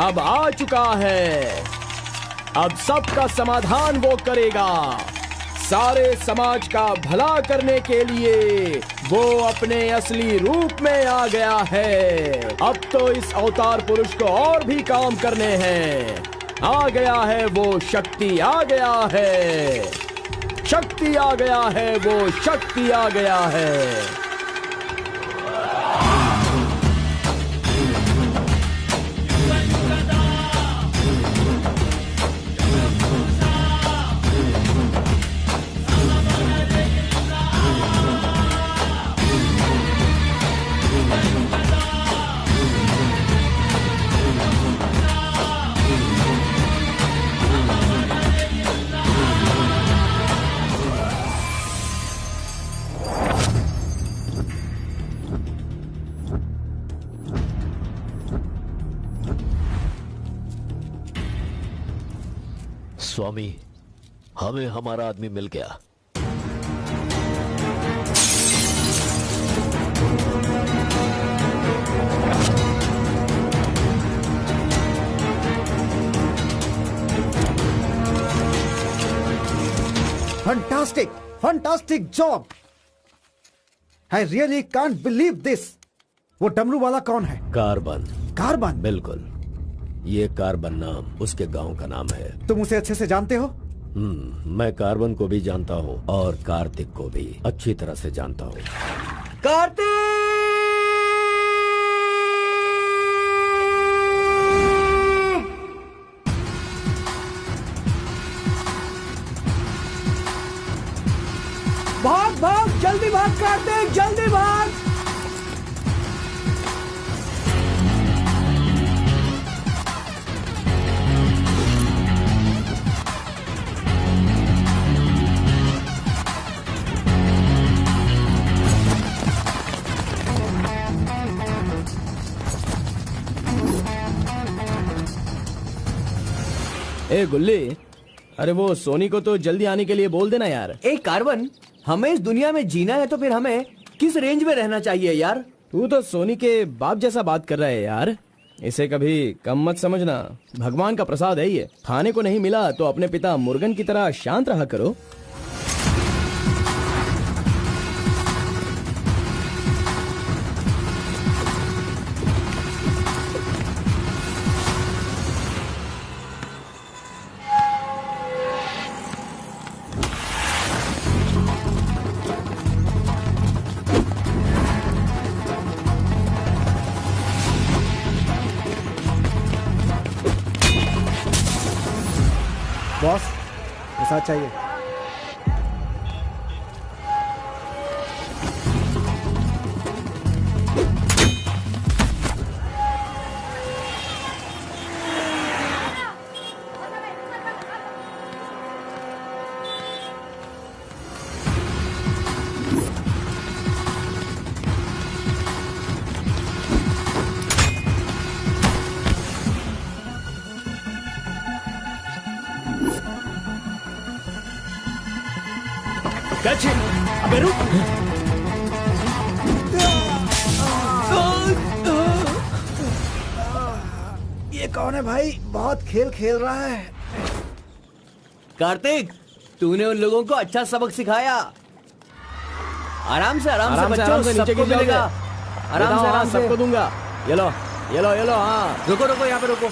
अब आ चुका है। अब सबका समाधान वो करेगा। सारे समाज का भला करने के लिए वो अपने असली रूप में आ गया है। अब तो इस अवतार पुरुष को और भी काम करने हैं। आ गया है वो शक्ति, आ गया है शक्ति, आ गया है वो शक्ति, आ गया है। स्वामी, हमें हमारा आदमी मिल गया। Fantastic, fantastic job. I really can't believe this. वो डमरू वाला कौन है? कार्बन। कार्बन? बिल्कुल, ये कार्बन नाम उसके गांव का नाम है। तुम उसे अच्छे से जानते हो? मैं कार्बन को भी जानता हूँ और कार्तिक को भी अच्छी तरह से जानता हूँ। कार्तिक! भाग भाग, जल्दी भाग कार्तिक, जल्दी भाग। ए गुल्ली, अरे वो सोनी को तो जल्दी आने के लिए बोल देना यार। ए कार्बन, हमें इस दुनिया में जीना है तो फिर हमें किस रेंज में रहना चाहिए यार? तू तो सोनी के बाप जैसा बात कर रहा है यार। इसे कभी कम मत समझना, भगवान का प्रसाद है ये। खाने को नहीं मिला तो अपने पिता मुर्गन की तरह शांत रहा करो। बॉस, प्रसाद चाहिए। अबे रुक! ये कौन है भाई? बहुत खेल खेल रहा है। कार्तिक, तूने उन लोगों को अच्छा सबक सिखाया। आराम से बच्चों, नीचे गिर जाओगे। आराम से सबको दूंगा। ये लो, ये लो, ये लो। हाँ, रुको, यहाँ पे रुको।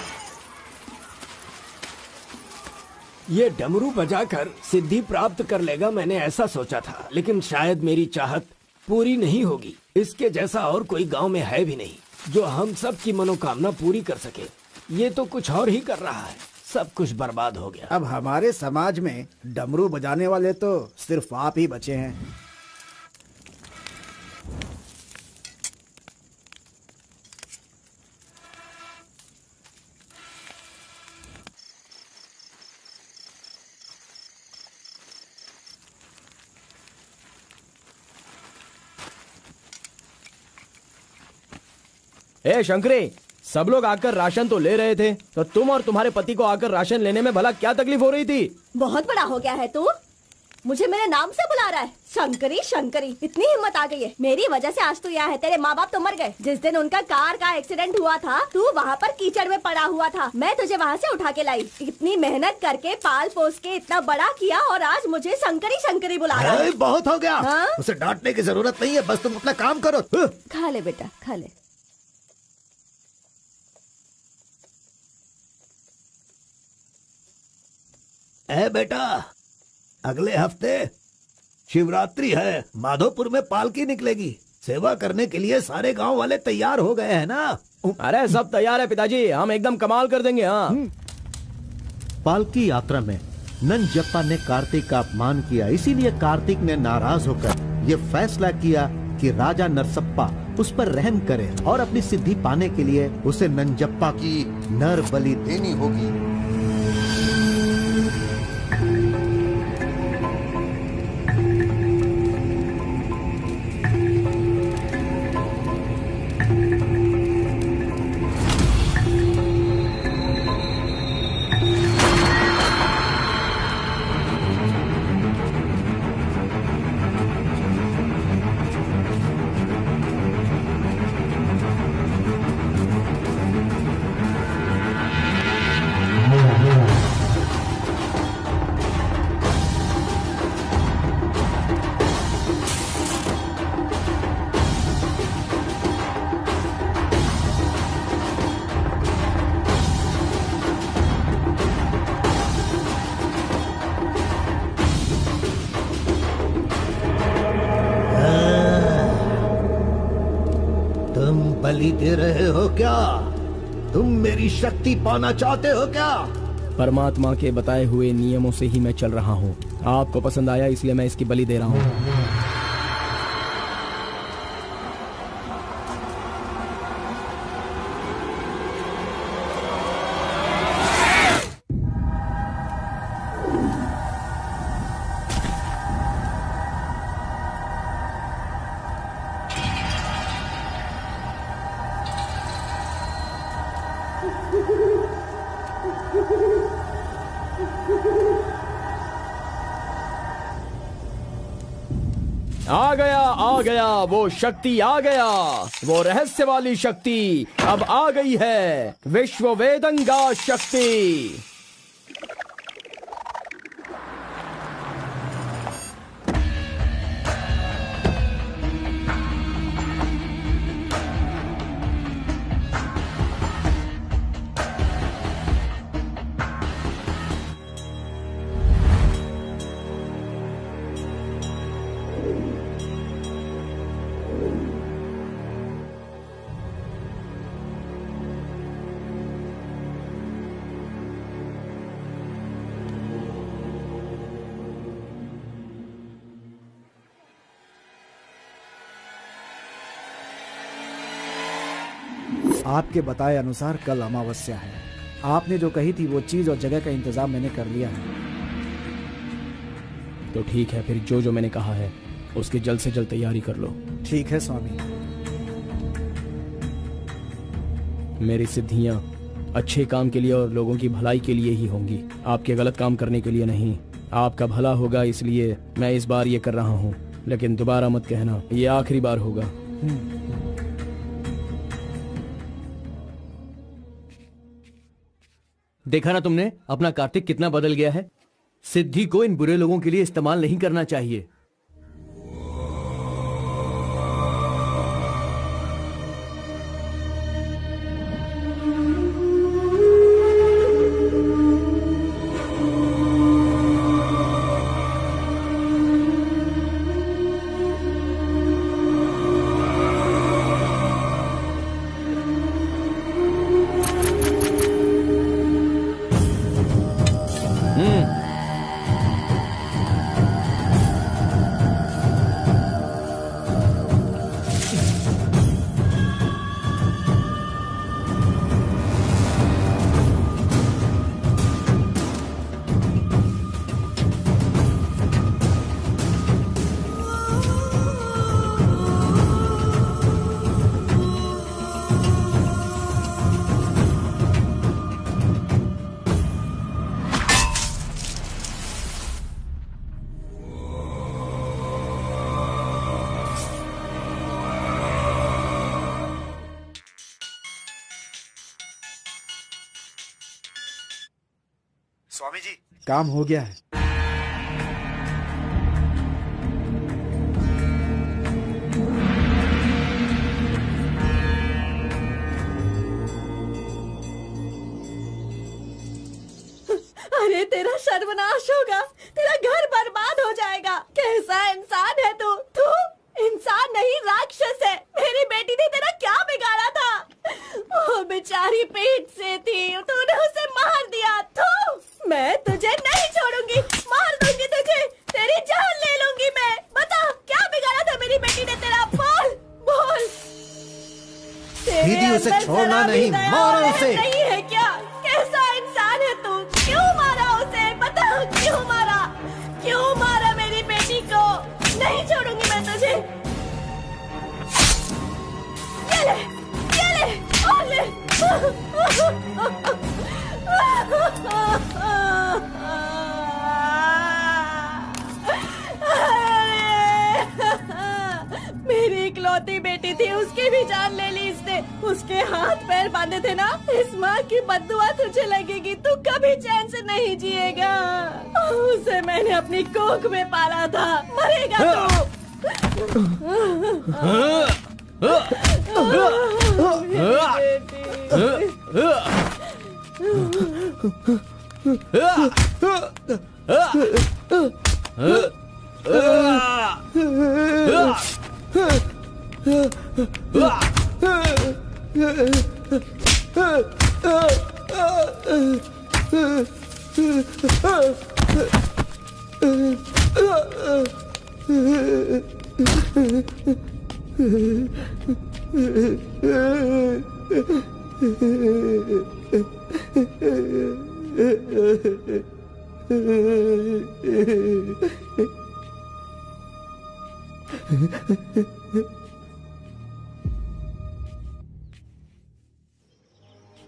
ये डमरू बजाकर सिद्धि प्राप्त कर लेगा, मैंने ऐसा सोचा था, लेकिन शायद मेरी चाहत पूरी नहीं होगी। इसके जैसा और कोई गांव में है भी नहीं जो हम सब की मनोकामना पूरी कर सके। ये तो कुछ और ही कर रहा है। सब कुछ बर्बाद हो गया। अब हमारे समाज में डमरू बजाने वाले तो सिर्फ आप ही बचे हैं। ए शंकरी, सब लोग आकर राशन तो ले रहे थे, तो तुम और तुम्हारे पति को आकर राशन लेने में भला क्या तकलीफ हो रही थी? बहुत बड़ा हो गया है तू, मुझे मेरे नाम से बुला रहा है। शंकरी शंकरी, इतनी हिम्मत आ गई है। मेरी वजह से आज तू यहाँ है। तेरे माँ बाप तो मर गए। जिस दिन उनका कार का एक्सीडेंट हुआ था, तू वहाँ पर कीचड़ में पड़ा हुआ था। मैं तुझे वहाँ से उठा के लाई। इतनी मेहनत करके पाल पोस के इतना बड़ा किया और आज मुझे शंकरी शंकरी बुला रहा है। बहुत हो गया। हाँ? उसे डांटने की जरूरत नहीं है, बस तुम अपना काम करो। खा ले बेटा, खा ले। बेटा, अगले हफ्ते शिवरात्रि है, माधोपुर में पालकी निकलेगी। सेवा करने के लिए सारे गांव वाले तैयार हो गए हैं ना? अरे सब तैयार है पिताजी, हम एकदम कमाल कर देंगे। हाँ, पालकी यात्रा में नंजप्पा ने कार्तिक का अपमान किया, इसीलिए कार्तिक ने नाराज होकर ये फैसला किया कि राजा नरसप्पा उस पर रहम करे और अपनी सिद्धि पाने के लिए उसे नंजप्पा की नर बलि देनी होगी। बलि दे रहे हो क्या? तुम मेरी शक्ति पाना चाहते हो क्या? परमात्मा के बताए हुए नियमों से ही मैं चल रहा हूँ। आपको पसंद आया इसलिए मैं इसकी बलि दे रहा हूँ। आ गया वो शक्ति, आ गया वो रहस्य वाली शक्ति। अब आ गई है विश्व वेदंगा शक्ति। आपके बताए अनुसार कल अमावस्या है। आपने जो कही थी वो चीज और जगह का इंतजाम मैंने कर लिया है। तो ठीक है, फिर जो मैंने कहा है उसकी जल्द से जल्द तैयारी कर लो। ठीक है स्वामी। मेरी सिद्धियां अच्छे काम के लिए और लोगों की भलाई के लिए ही होंगी, आपके गलत काम करने के लिए नहीं। आपका भला होगा इसलिए मैं इस बार ये कर रहा हूँ, लेकिन दोबारा मत कहना, ये आखिरी बार होगा। देखा ना तुमने, अपना कार्तिक कितना बदल गया है। सिद्धि को इन बुरे लोगों के लिए इस्तेमाल नहीं करना चाहिए। स्वामी जी, काम हो गया है। अरे तेरा सर्वनाश होगा, तेरा घर बर्बाद हो जाएगा। कैसा इंसान है तू? तू इंसान नहीं, राक्षस है। मेरी बेटी ने तेरा क्या बिगाड़ा था? वो बेचारी पेट से थी, तूने उसे मार दिया। तू, मैं तुझे नहीं छोड़ूंगी, मार दूंगी तुझे, तेरी जान ले लूंगी मैं। बता क्या बिगाड़ा था मेरी बेटी ने तेरा? बोल बोल। दीदी उसे छोड़ना नहीं, मारो उसे। नहीं है क्या? कैसा इंसान है तू? क्यों मारा उसे? बता क्यों मारा? क्यों मारा मेरी बेटी को? नहीं छोड़ूंगी मैं तुझे। ये ले और ले। मेरी इकलौती बेटी थी, उसकी भी जान ले ली इसने। उसके हाथ पैर बांधे थे ना, इस माँ की बद्दुआ तुझे लगेगी, तू कभी चैन से नहीं जिएगा। उसे मैंने अपनी कोख में पाला था, मरेगा तू।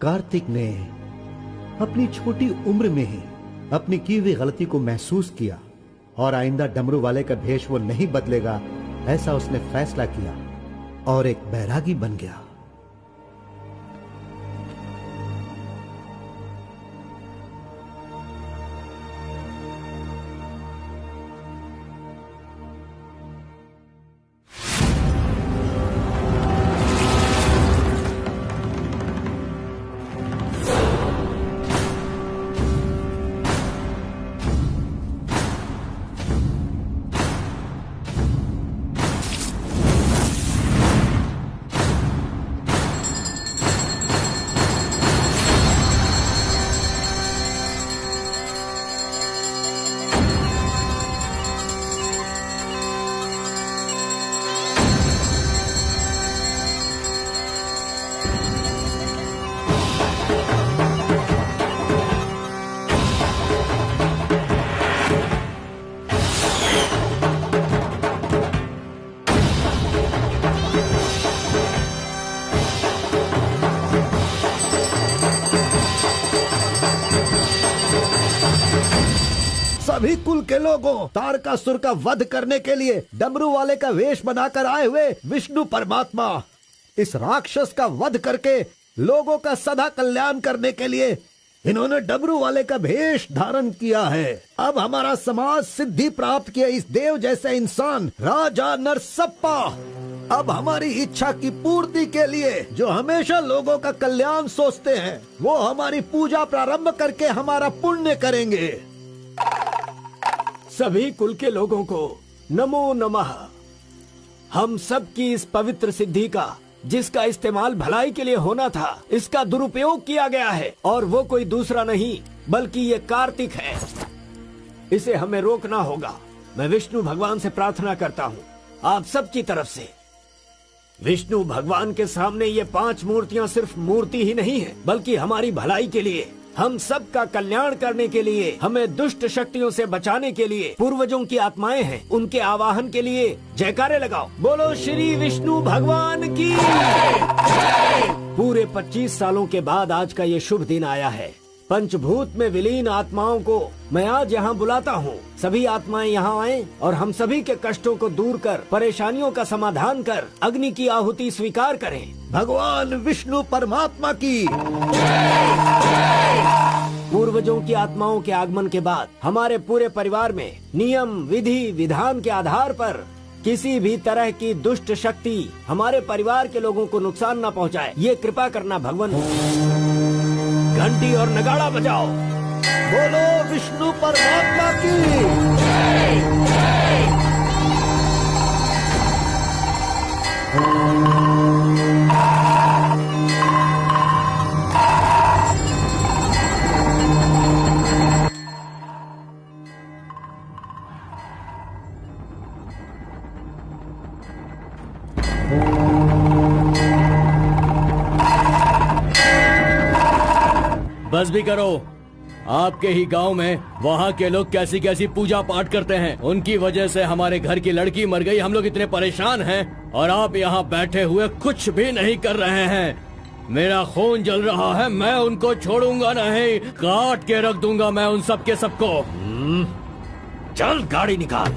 कार्तिक ने अपनी छोटी उम्र में ही अपनी की हुई गलती को महसूस किया और आइंदा डमरू वाले का भेष वो नहीं बदलेगा, ऐसा उसने फैसला किया और एक बैरागी बन गया। सभी कुल के लोगों, तारकासुर का वध करने के लिए डमरू वाले का वेश बनाकर आए हुए विष्णु परमात्मा इस राक्षस का वध करके लोगों का सदा कल्याण करने के लिए इन्होंने डमरू वाले का भेष धारण किया है। अब हमारा समाज सिद्धि प्राप्त किया इस देव जैसे इंसान राजा नरसप्पा अब हमारी इच्छा की पूर्ति के लिए, जो हमेशा लोगों का कल्याण सोचते हैं, वो हमारी पूजा प्रारंभ करके हमारा पुण्य करेंगे। सभी कुल के लोगों को नमो नमः। हम सब की इस पवित्र सिद्धि का, जिसका इस्तेमाल भलाई के लिए होना था, इसका दुरुपयोग किया गया है और वो कोई दूसरा नहीं बल्कि ये कार्तिक है। इसे हमें रोकना होगा। मैं विष्णु भगवान से प्रार्थना करता हूँ आप सबकी तरफ से। विष्णु भगवान के सामने ये 5 मूर्तियाँ सिर्फ मूर्ति ही नहीं है, बल्कि हमारी भलाई के लिए, हम सब का कल्याण करने के लिए, हमें दुष्ट शक्तियों से बचाने के लिए, पूर्वजों की आत्माएं हैं, उनके आवाहन के लिए जयकारे लगाओ। बोलो श्री विष्णु भगवान की। पूरे 25 सालों के बाद आज का ये शुभ दिन आया है। पंचभूत में विलीन आत्माओं को मैं आज यहाँ बुलाता हूँ। सभी आत्माएं यहाँ आएं और हम सभी के कष्टों को दूर कर, परेशानियों का समाधान कर, अग्नि की आहुति स्वीकार करें। भगवान विष्णु परमात्मा की। पूर्व पूर्वजों की आत्माओं के आगमन के बाद हमारे पूरे परिवार में नियम, विधि, विधान के आधार पर किसी भी तरह की दुष्ट शक्ति हमारे परिवार के लोगों को नुकसान न पहुंचाए, ये कृपा करना भगवान। घंटी और नगाड़ा बजाओ। बोलो विष्णु परमात्मा की। बस भी करो। आपके ही गांव में वहाँ के लोग कैसी कैसी पूजा पाठ करते हैं। उनकी वजह से हमारे घर की लड़की मर गई। हम लोग इतने परेशान हैं और आप यहाँ बैठे हुए कुछ भी नहीं कर रहे हैं। मेरा खून जल रहा है, मैं उनको छोड़ूंगा नहीं, काट के रख दूंगा मैं उन सब के सबको। चल गाड़ी निकाल।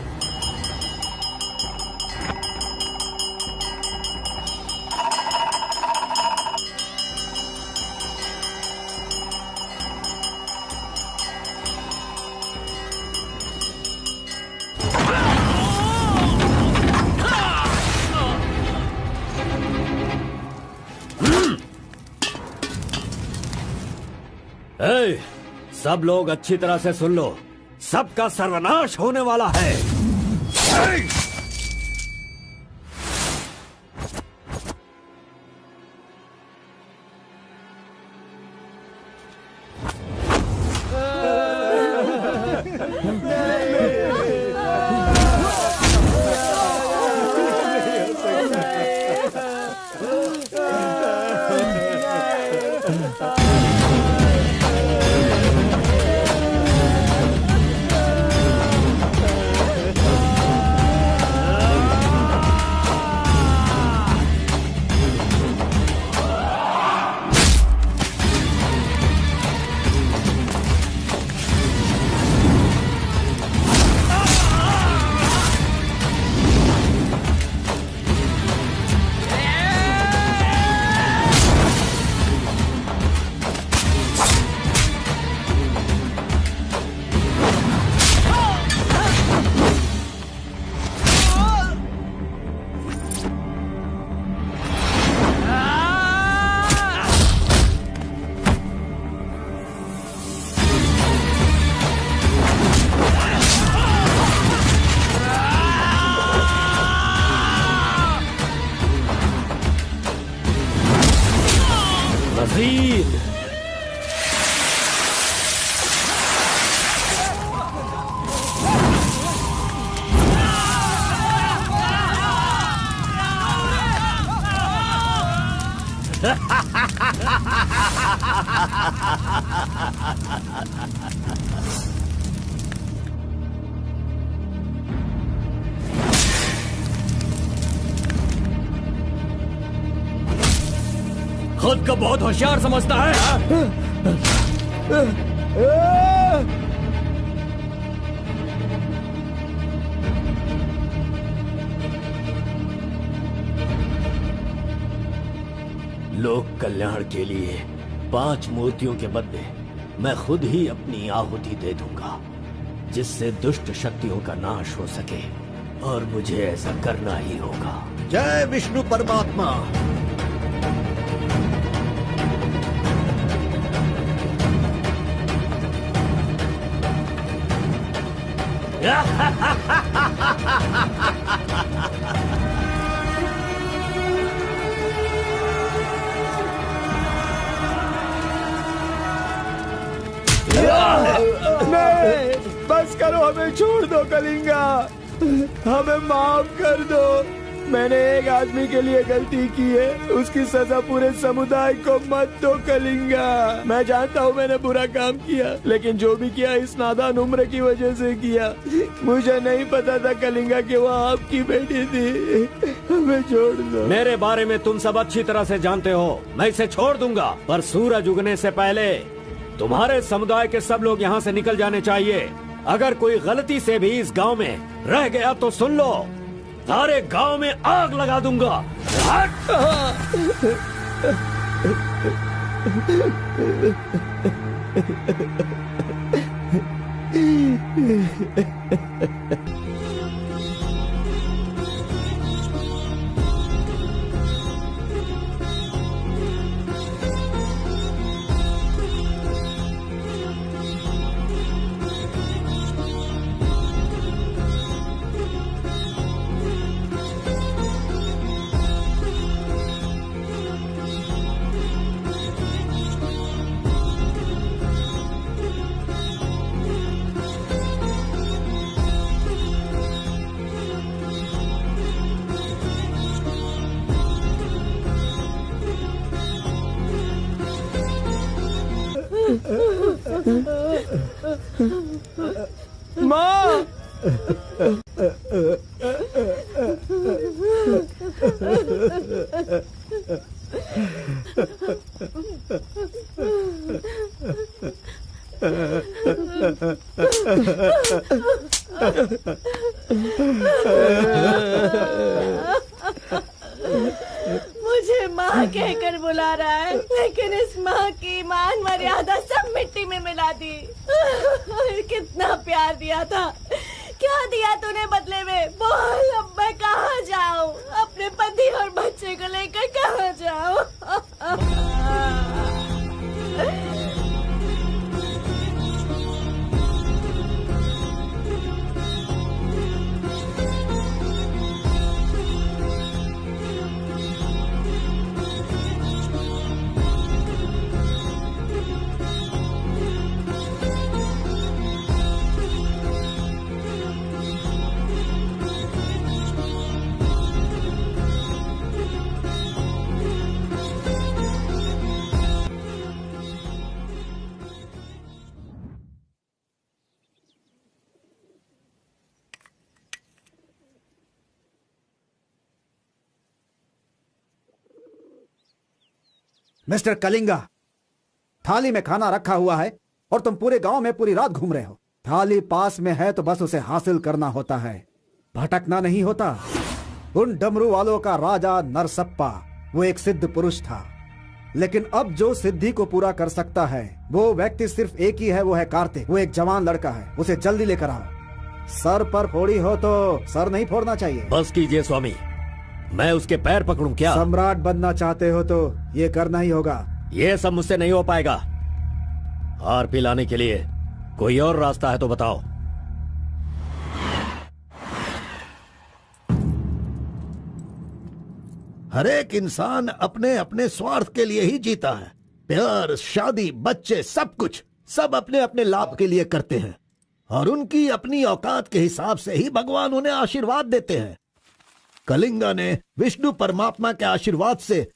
ए, सब लोग अच्छी तरह से सुन लो, सबका सर्वनाश होने वाला है। मजीद खुद को बहुत होशियार समझता है। लोक कल्याण के लिए 5 मूर्तियों के बदले मैं खुद ही अपनी आहुति दे दूंगा, जिससे दुष्ट शक्तियों का नाश हो सके, और मुझे ऐसा करना ही होगा। जय विष्णु परमात्मा। नहीं, बस करो, हमें छोड़ दो कलिंगा, हमें माफ कर दो। मैंने एक आदमी के लिए गलती की है, उसकी सजा पूरे समुदाय को मत दो कलिंगा। मैं जानता हूँ मैंने बुरा काम किया, लेकिन जो भी किया इस नादान उम्र की वजह से किया। मुझे नहीं पता था कलिंगा कि वो आपकी बेटी थी। हमें छोड़ दो। मेरे बारे में तुम सब अच्छी तरह से जानते हो, मैं इसे छोड़ दूंगा, पर सूरज उगने से पहले तुम्हारे समुदाय के सब लोग यहाँ से निकल जाने चाहिए। अगर कोई गलती से भी इस गांव में रह गया तो सुन लो, सारे गांव में आग लगा दूंगा। माँ, मुझे माँ कहकर बुला रहा है, लेकिन इस माँ की मान मर्यादा सब मिट्टी में मिला दी। कितना प्यार दिया था, क्या दिया तूने बदले में? बोल, अब मैं कहाँ जाऊँ? अपने पति और बच्चे को लेकर कहाँ जाऊँ? मिस्टर कलिंगा, थाली में खाना रखा हुआ है और तुम पूरे गांव में पूरी रात घूम रहे हो। थाली पास में है तो बस उसे हासिल करना होता है, भटकना नहीं होता। उन डमरू वालों का राजा नरसप्पा वो एक सिद्ध पुरुष था, लेकिन अब जो सिद्धि को पूरा कर सकता है वो व्यक्ति सिर्फ एक ही है, वो है कार्तिक। वो एक जवान लड़का है, उसे जल्दी लेकर आओ। सर पर फोड़ी हो तो सर नहीं फोड़ना चाहिए। बस कीजिए स्वामी, मैं उसके पैर पकड़ूं क्या? सम्राट बनना चाहते हो तो ये करना ही होगा। ये सब मुझसे नहीं हो पाएगा। हार पिलाने के लिए कोई और रास्ता है तो बताओ। हर एक इंसान अपने अपने स्वार्थ के लिए ही जीता है। प्यार, शादी, बच्चे, सब कुछ सब अपने अपने लाभ के लिए करते हैं और उनकी अपनी औकात के हिसाब से ही भगवान उन्हें आशीर्वाद देते हैं। कलिंगा ने विष्णु परमात्मा के आशीर्वाद से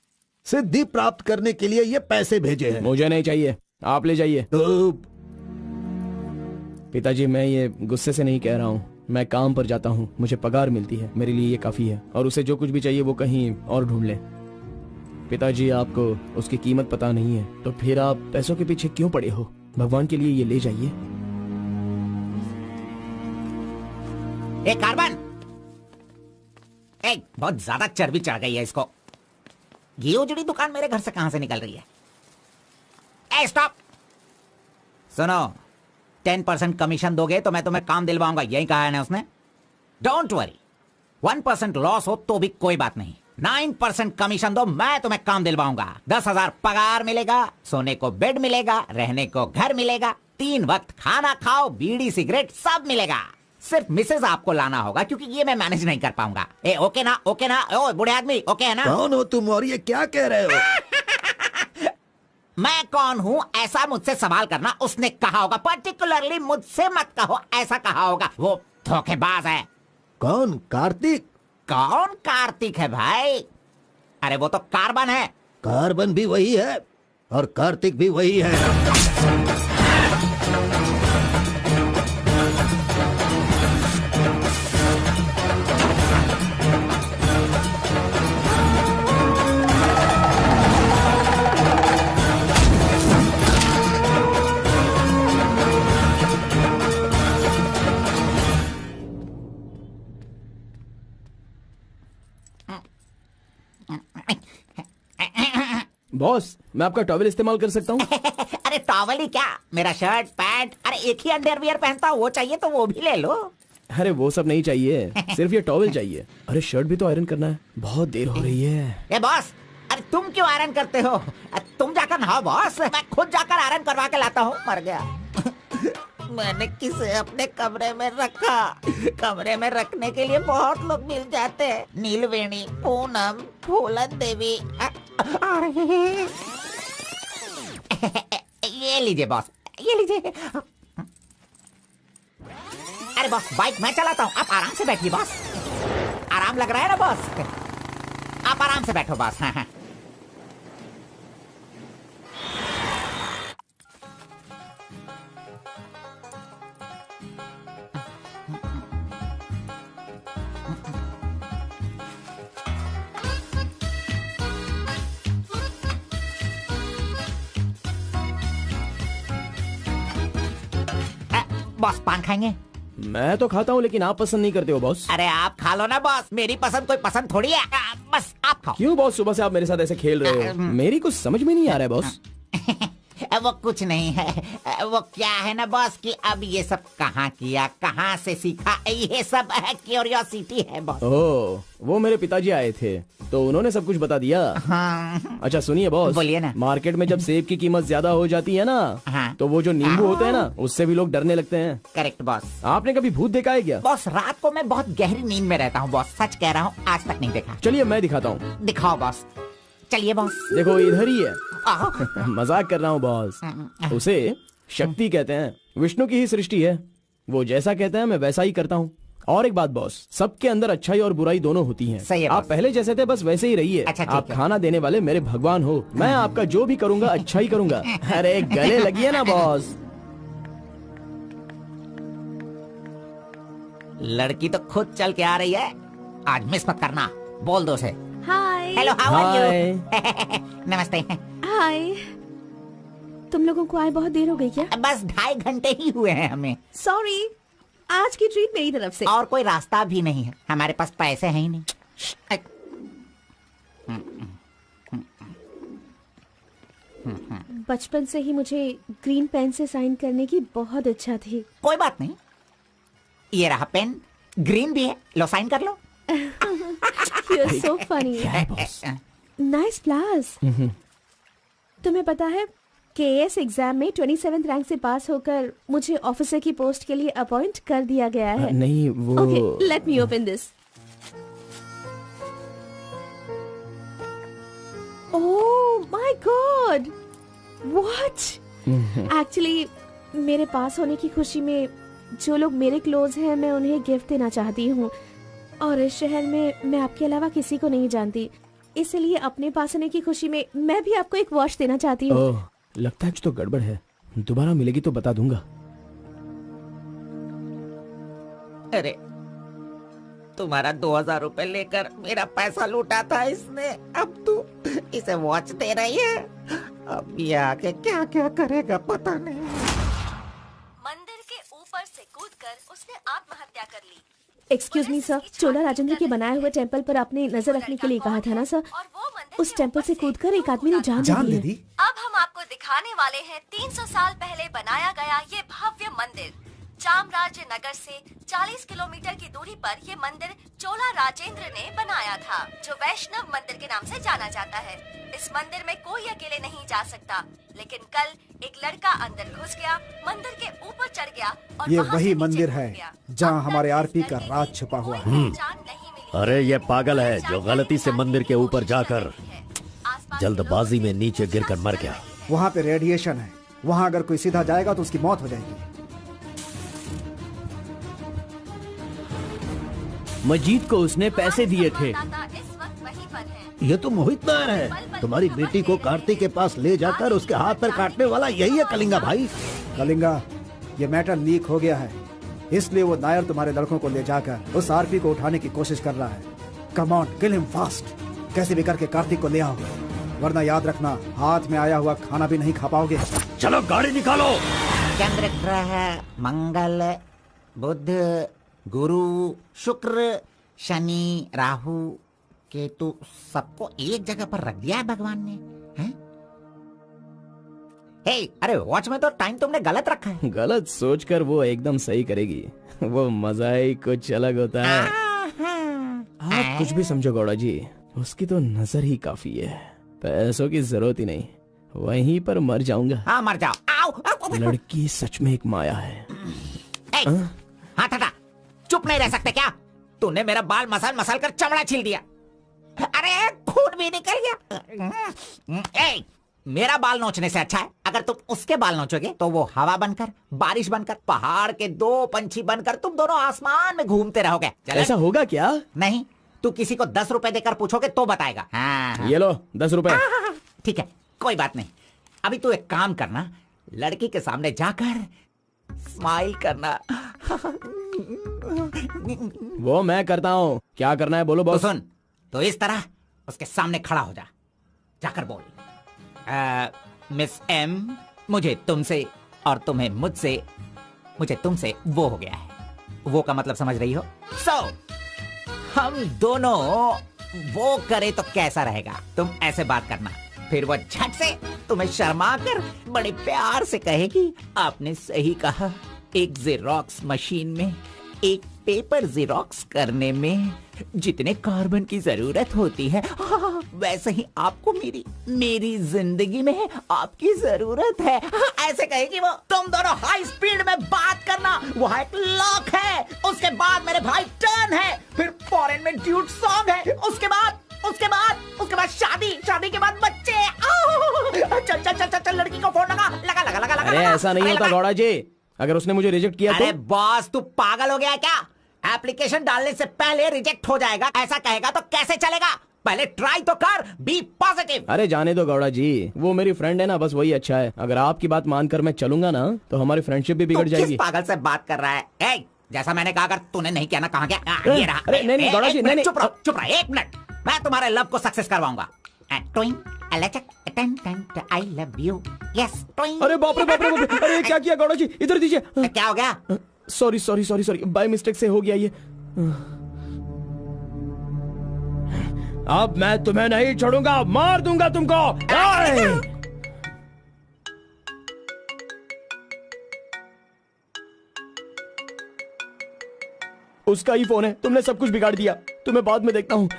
सिद्धि प्राप्त करने के लिए ये पैसे भेजे हैं। मुझे नहीं चाहिए, आप ले जाइए। तो पिताजी, मैं ये गुस्से से नहीं कह रहा हूँ, मैं काम पर जाता हूँ, मुझे पगार मिलती है, मेरे लिए ये काफी है। और उसे जो कुछ भी चाहिए वो कहीं और ढूंढ ले। पिताजी, आपको उसकी कीमत पता नहीं है तो फिर आप पैसों के पीछे क्यों पड़े हो? भगवान के लिए ये ले जाइए। एक कार्बन, एक बहुत ज्यादा चर्बी चढ़ गई है इसको। घी उजड़ी दुकान मेरे घर से कहां से निकल रही है? ए स्टॉप, सुनो, 10% कमीशन दोगे तो मैं तुम्हें काम दिलवाऊंगा, यही कहा है ना उसने। डोंट वरी, 1% लॉस हो तो भी कोई बात नहीं, 9% कमीशन दो, मैं तुम्हें काम दिलवाऊंगा। 10,000 पगार मिलेगा, सोने को बेड मिलेगा, रहने को घर मिलेगा, 3 वक्त खाना खाओ, बीड़ी सिगरेट सब मिलेगा। सिर्फ मिसेज आपको लाना होगा क्योंकि ये मैं मैनेज नहीं कर पाऊंगा। ए ओके ना? ओके ना? ओ बूढ़े आदमी, ओके है ना? कौन हो तुम और ये क्या कह रहे हो? मैं कौन हूँ ऐसा मुझसे सवाल करना उसने कहा होगा। पर्टिकुलरली मुझसे मत कहो ऐसा कहा होगा, वो धोखेबाज है। कौन? कार्तिक? कौन कार्तिक है भाई? अरे वो तो कार्बन है। कार्बन भी वही है और कार्तिक भी वही है। बॉस, मैं आपका टॉवेल इस्तेमाल कर सकता हूँ? अरे टॉवल ही क्या, मेरा शर्ट पैंट, अरे एक ही अंडरवियर पहनता हूँ, वो चाहिए तो वो भी ले लो। अरे वो सब नहीं चाहिए, सिर्फ ये टॉवल चाहिए। अरे शर्ट भी तो आयरन करना है, बहुत देर हो रही है। ए बॉस, अरे तुम क्यों आयरन करते हो? तुम जाकर नहाओ बॉस, मैं खुद जाकर आयरन करवा के लाता हूँ। मर गया। मैंने किसे अपने कमरे में रखा? कमरे में रखने के लिए बहुत लोग मिल जाते हैं। नीलवेणी, पूनम, फूलन देवी। ये लीजिए बॉस, ये लीजिए। अरे बॉस, बाइक मैं चलाता हूँ, आप आराम से बैठिए बॉस। आराम लग रहा है ना बॉस? आप आराम से बैठो बॉस। हाँ हाँ। बॉस पान खाएंगे? मैं तो खाता हूँ, लेकिन आप पसंद नहीं करते हो बॉस। अरे आप खा लो ना बॉस, मेरी पसंद कोई पसंद थोड़ी है। बस आप खाओ। क्यों बॉस, सुबह से आप मेरे साथ ऐसे खेल रहे हो? मेरी कुछ समझ में नहीं आ रहा है बॉस। वो कुछ नहीं है, वो क्या है ना बॉस कि अब ये सब कहाँ किया, कहाँ से सीखा, ये सब क्यूरियोसिटी है बॉस। ओह, वो मेरे पिताजी आए थे तो उन्होंने सब कुछ बता दिया। हाँ। अच्छा सुनिए बॉस, बोलिए ना। मार्केट में जब सेब की कीमत ज्यादा हो जाती है ना, हाँ। तो वो जो नींबू होते हैं ना, उससे भी लोग डरने लगते हैं। Correct boss. आपने कभी भूत देखा है क्या? बॉस रात को मैं बहुत गहरी नींद में रहता हूँ बॉस, सच कह रहा हूँ, आज तक नहीं देखा। चलिए मैं दिखाता हूँ। दिखाओ बॉस, चलिए बॉस। देखो इधर ही है। मजाक कर रहा हूँ बॉस। उसे शक्ति कहते हैं, विष्णु की ही सृष्टि है। वो जैसा कहते हैं मैं वैसा ही करता हूँ। और एक बात बॉस, सबके अंदर अच्छाई और बुराई दोनों होती हैं। सही है आप बॉस। पहले जैसे थे बस वैसे ही रहिए। अच्छा, ठीक आप है। खाना देने वाले मेरे भगवान हो, मैं आपका जो भी करूँगा अच्छा ही करूँगा। अरे गले लगिए ना बॉस। लड़की तो खुद चल के आ रही है, आज मिस मत करना। बोल दो उसे। Hi. Hello, how are hi. You? नमस्ते। हाय। तुम लोगों को आए बहुत देर हो गई क्या? बस 2.5 घंटे ही हुए हैं हमें, सॉरी, आज की ट्रीट मेरी तरफ से। और कोई रास्ता भी नहीं है, हमारे पास पैसे हैं ही नहीं। बचपन से ही मुझे ग्रीन पेन से साइन करने की बहुत इच्छा थी। कोई बात नहीं, ये रहा पेन, ग्रीन भी है, लो साइन कर लो। You're so funny. Nice flowers. तुम्हें पता है KS एग्जाम में 27th रैंक से पास होकर मुझे ऑफिसर की पोस्ट के लिए अपॉइंट कर दिया गया है। नहीं वो। Okay, let me open this. Oh my God! What? Actually, मेरे पास होने की खुशी में जो लोग मेरे क्लोज हैं मैं उन्हें गिफ्ट देना चाहती हूँ, और इस शहर में मैं आपके अलावा किसी को नहीं जानती, इसलिए अपने पास होने की खुशी में मैं भी आपको एक वॉच देना चाहती हूँ। ओह, लगता है कुछ तो गड़बड़ है, दोबारा मिलेगी तो बता दूंगा। अरे तुम्हारा 2000 रुपए लेकर मेरा पैसा लूटा था इसने, अब तू इसे वॉच दे रही है। अब ये आके क्या क्या करेगा पता नहीं। मंदिर के ऊपर से कूदकर उसने आत्महत्या कर ली। एक्सक्यूज मी सर, चोला राजेंद्र के बनाए हुए टेम्पल पर आपने नजर रखने के लिए कहा था ना सर? और वो मंदिर उस टेम्पल से कूदकर एक आदमी ने जान जान ली ले है। दी। अब हम आपको दिखाने वाले हैं 300 साल पहले बनाया गया ये भव्य मंदिर। चामराज नगर से 40 किलोमीटर की दूरी पर ये मंदिर चोला राजेंद्र ने बनाया था, जो वैष्णव मंदिर के नाम से जाना जाता है। इस मंदिर में कोई अकेले नहीं जा सकता, लेकिन कल एक लड़का अंदर घुस गया, मंदिर के ऊपर चढ़ गया और ये वहां वही से नीचे मंदिर कूद है गया। जहाँ अब तक हमारे इस आरपी का लड़के राज की छुपा हुआ कोई है। पहचान नहीं मिली। अरे ये पागल है जो गलती से मंदिर के ऊपर जाकर जल्दबाजी में नीचे गिरकर मर गया। वहाँ पे रेडिएशन है, वहाँ अगर कोई सीधा जाएगा तो उसकी मौत हो जाएगी। मजीद को उसने पैसे दिए थे। इस वक्त वहीं पर है। ये तो मोहित नायर है, तुम्हारी बेटी को कार्तिक के पास ले जाकर उसके हाथ पर काटने वाला यही है कलिंगा भाई। कलिंगा, ये मैटर लीक हो गया है, इसलिए वो नायर तुम्हारे लड़कों को ले जाकर उस आरपी को उठाने की कोशिश कर रहा है। Come on, kill him fast, कैसे भी करके कार्तिक को ले आओ, वरना याद रखना हाथ में आया हुआ खाना भी नहीं खा पाओगे। चलो गाड़ी निकालो। चंद्र ग्रह, मंगल, बुध, गुरु, शुक्र, शनि, राहु, केतु, सबको एक जगह पर रख दिया है भगवान ने, हैं? अरे वॉच में तो टाइम तुमने गलत रखा है। गलत सोचकर वो एकदम सही करेगी। वो मजा ही कुछ अलग होता है। आप कुछ भी समझो गौड़ा जी, उसकी तो नजर ही काफी है, पैसों की जरूरत ही नहीं। वहीं पर मर जाऊंगा। हाँ मर जाओ। आओ। लड़की सच में एक माया है। हाथ हटा, चुप नहीं रह सकते क्या? तूने मेरा बाल मसल मसल कर चमड़ा छील दिया। अरे खून भी निकल गया। मेरा बाल नोचने से अच्छा है अगर तुम उसके बाल नोचोगे तो वो हवा बनकर, बारिश बनकर, पहाड़ के 2 पंछी बनकर तुम दोनों आसमान में घूमते रहोगे। ऐसा होगा क्या? नहीं, तू किसी को 10 रुपए देकर पूछोगे तो बताएगा। हाँ। ये लो 10 रुपए। ठीक है, कोई बात नहीं। अभी तू एक काम करना, लड़की के सामने जाकर स्माइल करना। वो मैं करता हूँ, क्या करना है बोलो बॉस। तो सुन, तो इस तरह उसके सामने खड़ा हो जा, जाकर बोल, मिस एम, मुझे तुमसे और तुम्हें मुझसे, मुझे तुमसे वो हो गया है। वो का मतलब समझ रही हो? हम दोनों वो करे तो कैसा रहेगा? तुम ऐसे बात करना, फिर वो झट से तुम्हें शर्मा कर बड़े प्यार से कहेगी, आपने सही कहा, एक जेरोक्स मशीन में एक पेपर जेरोक्स करने में जितने कार्बन की जरूरत होती है, वैसे ही आपको मेरी जिंदगी में आपकी जरूरत है। ऐसे कहेगी वो। तुम दोनों हाई स्पीड में बात करना, वहाँ एक लॉक है, उसके बाद मेरे भाई टर्न है, फिर फॉरेन में ड्यूट सॉन्ग है, उसके बाद शादी के बाद बच्चे। चल लड़की को फोन लगा। अरे ऐसा नहीं होता गौड़ा जी, अगर उसने मुझे रिजेक्ट किया तो? अरे बॉस, तू पागल हो गया है क्या? एप्लीकेशन डालने से पहले रिजेक्ट हो जाएगा, ऐसा कहेगा तो कैसे चलेगा? पहले ट्राई तो कर, बी पॉजिटिव। अरे जाने दो गौड़ा जी, वो मेरी फ्रेंड है ना, बस वही अच्छा है। अगर आपकी बात मानकर मैं चलूंगा ना तो हमारी फ्रेंडशिप भी बिगड़ जाएगी। किस पागल से बात कर रहा है? जैसा मैंने कहा, अगर तूने नहीं किया ना, कहाँ गया? ये रहा। अरे नहीं गौड़ा जी, नहीं। चुप रहो 1 मिनट, मैं तुम्हारे लव को सक्सेस करवाऊंगा। I love you. Yes. अरे बाप रे। अरे क्या किया गौड़ा जी, इधर दीजिए। क्या हो गया? सॉरी, बाय मिस्टेक से हो गया ये। अब मैं तुम्हें नहीं छोड़ूंगा, मार दूंगा तुमको। उसका ही फोन है, तुमने सब कुछ बिगाड़ दिया। तुम्हें बाद में देखता हूँ।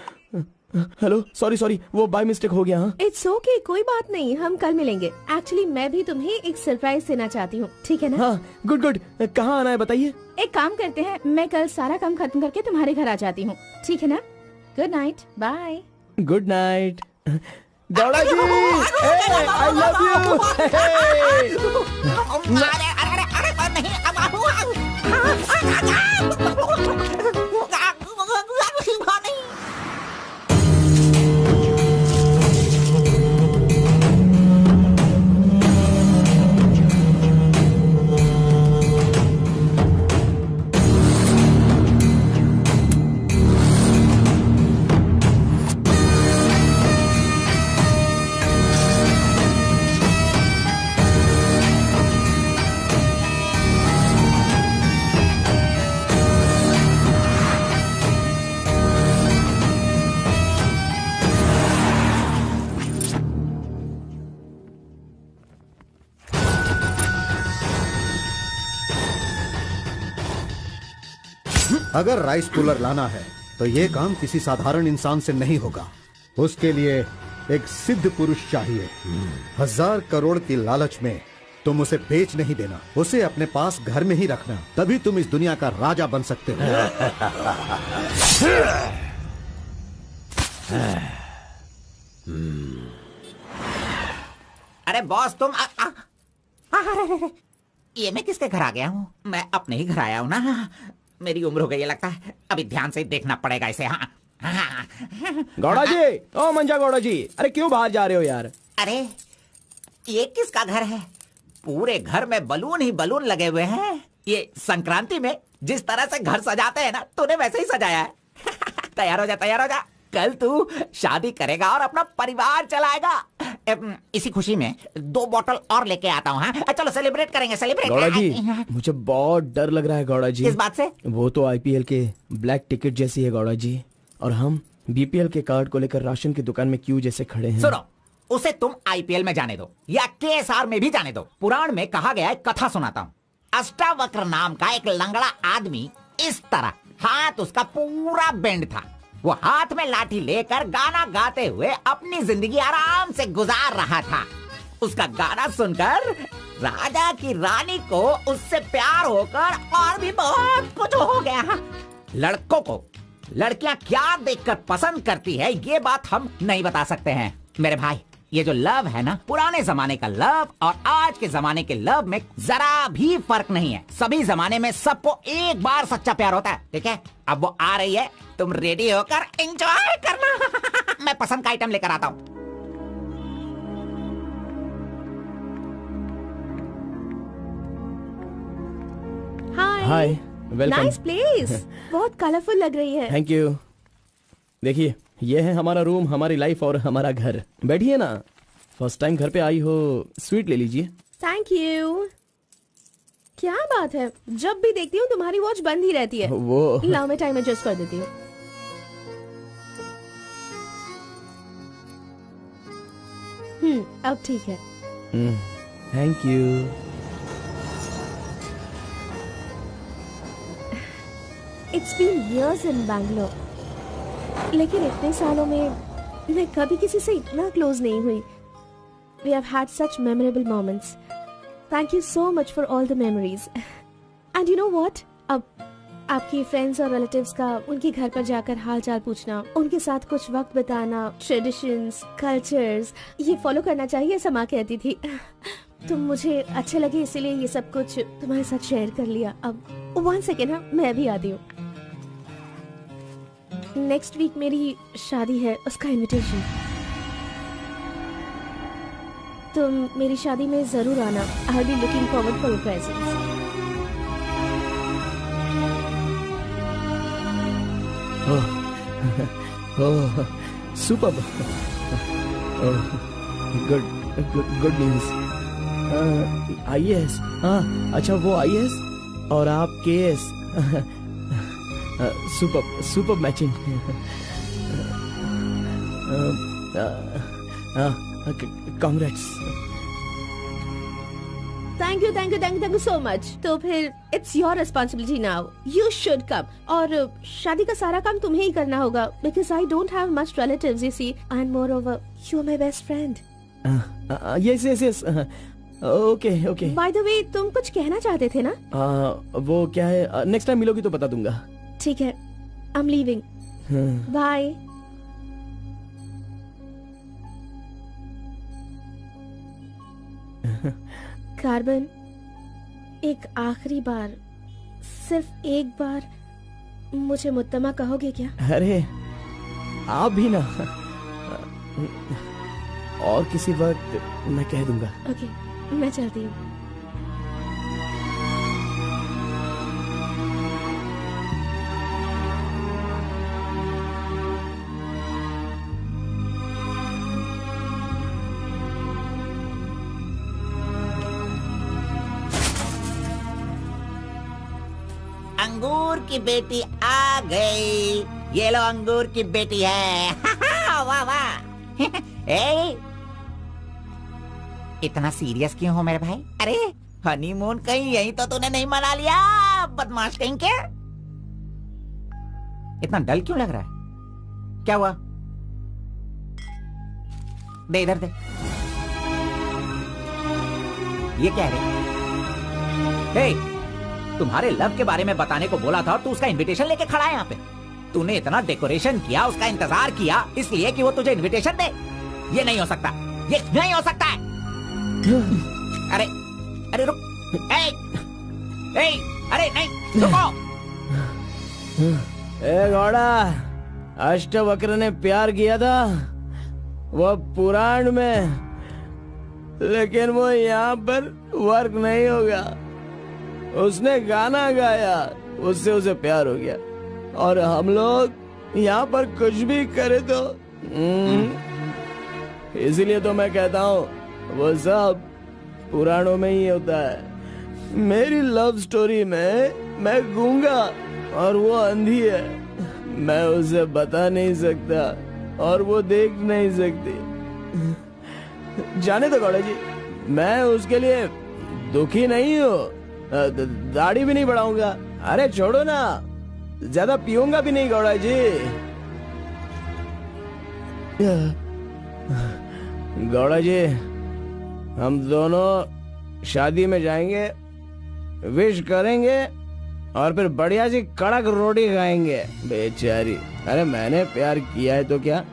हेलो, सॉरी, वो बाय मिस्टेक हो गया। हाँ इट्स ओके, कोई बात नहीं, हम कल मिलेंगे। एक्चुअली मैं भी तुम्हें एक सरप्राइज देना चाहती हूँ, ठीक है ना? हाँ गुड। कहाँ आना है बताइए? एक काम करते हैं, मैं कल सारा काम खत्म करके तुम्हारे घर आ जाती हूँ, ठीक है ना? Good night, bye. Good night Gowda ji, I love you. अगर राइस कूलर लाना है तो ये काम किसी साधारण इंसान से नहीं होगा। उसके लिए एक सिद्ध पुरुष चाहिए। 1000 करोड़ की लालच में तुम उसे बेच नहीं देना, उसे अपने पास घर में ही रखना, तभी तुम इस दुनिया का राजा बन सकते हो। अरे बॉस, तुम ये मैं किसके घर आ गया हूँ? मैं अपने ही घर आया हूँ ना। मेरी उम्र हो गई है लगता है, अभी ध्यान से देखना पड़ेगा इसे। हाँ गौड़ा जी, ओ मंजा गौड़ा जी, अरे क्यों बाहर जा रहे हो यार? अरे ये किसका घर है? पूरे घर में बलून ही बलून लगे हुए हैं। ये संक्रांति में जिस तरह से घर सजाते हैं ना, तूने वैसे ही सजाया है। तैयार हो जा, कल तू शादी करेगा और अपना परिवार चलाएगा। इसी खुशी में 2 बोतल और लेके आता हूँ। हाँ चलो सेलिब्रेट करेंगे, सेलिब्रेट। गौड़ा जी, मुझे बहुत डर लग रहा है गौड़ा जी। किस बात से? वो तो IPL के ब्लैक टिकट जैसी है गौड़ा जी, और हम BPL के कार्ड को लेकर राशन की दुकान में क्यों जैसे खड़े हैं। सुनो, उसे तुम आईपीएल में जाने दो या केएसआर में भी जाने दो। पुराण में कहा गया है, कथा सुनाता हूँ। अष्टावक्र नाम का एक लंगड़ा आदमी, इस तरह हाथ उसका पूरा बेंड था। वो हाथ में लाठी लेकर गाना गाते हुए अपनी जिंदगी आराम से गुजार रहा था। उसका गाना सुनकर राजा की रानी को उससे प्यार होकर और भी बहुत कुछ हो गया। लड़कों को लड़कियां क्या देखकर पसंद करती है ये बात हम नहीं बता सकते हैं मेरे भाई। ये जो लव है ना, पुराने जमाने का लव और आज के जमाने के लव में जरा भी फर्क नहीं है। सभी जमाने में सबको एक बार सच्चा प्यार होता है, ठीक है। अब वो आ रही है, तुम रेडी होकर एंजॉय करना। मैं पसंद का आइटम लेकर आता हूँ। हाय, वेलकम। Nice place. बहुत कलरफुल लग रही है। Thank you. देखिए, ये है हमारा रूम, हमारी लाइफ और हमारा घर। बैठिए ना, फर्स्ट टाइम घर पे आई हो, स्वीट ले लीजिए। Thank you. क्या बात है, जब भी देखती हूँ तुम्हारी वॉच बंद ही रहती है। वो लाओ मैं टाइम एडजस्ट कर देती हूँ। अब ठीक है। Thank you. It's been years in Bangalore, लेकिन इतने सालों में मैं कभी किसी से इतना क्लोज नहीं हुई। We have had such memorable moments. Thank you so much for all the memories. And you know what? अब आपकी फ्रेंड्स और रिलेटिव्स का उनके घर पर जाकर हाल चाल पूछना, उनके साथ कुछ वक्त बिताना, ट्रेडिशंस, कल्चर्स, ये फॉलो करना चाहिए, ऐसा माँ कहती थी। तुम मुझे अच्छे लगे इसीलिए ये सब कुछ तुम्हारे साथ शेयर कर लिया। अब 1 सेकेंड, हाँ, मैं अभी आती हूँ। नेक्स्ट वीक मेरी शादी है, उसका इनविटेशन। तुम मेरी शादी में जरूर आना। I will be looking forward for your presence. Oh, superb. Good news. IAS, हाँ, अच्छा वो IAS और आप KS। Super matching. Congrats. Thank you so much. तो फिर it's your responsibility now, you should come. और शादी का सारा काम तुम्हें ही करना होगा, because I don't have much relatives, you see, and moreover you are my best friend. Yes. Okay. By the way, तुम कुछ कहना चाहते थे ना? वो क्या है, नेक्स्ट टाइम मिलोगी तो बता दूंगा। ठीक है, I am leaving. Bye. Carbon, एक आखिरी बार, सिर्फ एक बार मुझे मुत्तमा कहोगे क्या? अरे आप भी ना, और किसी वक्त मैं कह दूंगा। ओके, मैं चलती हूँ। अंगूर की बेटी आ गई। ये लो, अंगूर की बेटी है। वाह वाह। ए, इतना सीरियस क्यों हो मेरे भाई? अरे हनीमून कहीं यहीं तो तूने नहीं मना लिया, बदमाश कहीं के? इतना डल क्यों लग रहा है? क्या हुआ? दे इधर दे। ये क्या है? हे, तुम्हारे लव के बारे में बताने को बोला था और तू उसका इनविटेशन लेके खड़ा है यहाँ पे। तूने इतना डेकोरेशन किया, उसका इंतजार किया, इसलिए कि वो तुझे इनविटेशन दे। ये नहीं हो सकता, ये नहीं हो सकता है। अरे रुक। अरे नहीं, रुको। घोड़ा, अष्टवक्र ने प्यार किया था वो पुराण में, लेकिन वो यहाँ पर वर्क नहीं होगा। उसने गाना गाया, उससे उसे प्यार हो गया, और हम लोग यहाँ पर कुछ भी करे तो इसलिए तो मैं कहता हूँ वो सब पुराणों में ही होता है। मेरी लव स्टोरी में मैं गूंगा और वो अंधी है। मैं उसे बता नहीं सकता और वो देख नहीं सकती। जाने दो गौड़ा जी, मैं उसके लिए दुखी नहीं हूँ, दाढ़ी भी नहीं बढ़ाऊंगा। अरे छोड़ो ना, ज्यादा पीऊंगा भी नहीं गौड़ा जी। गौड़ा जी, हम दोनों शादी में जाएंगे, विश करेंगे और फिर बढ़िया सी कड़क रोटी खाएंगे। बेचारी, अरे मैंने प्यार किया है तो क्या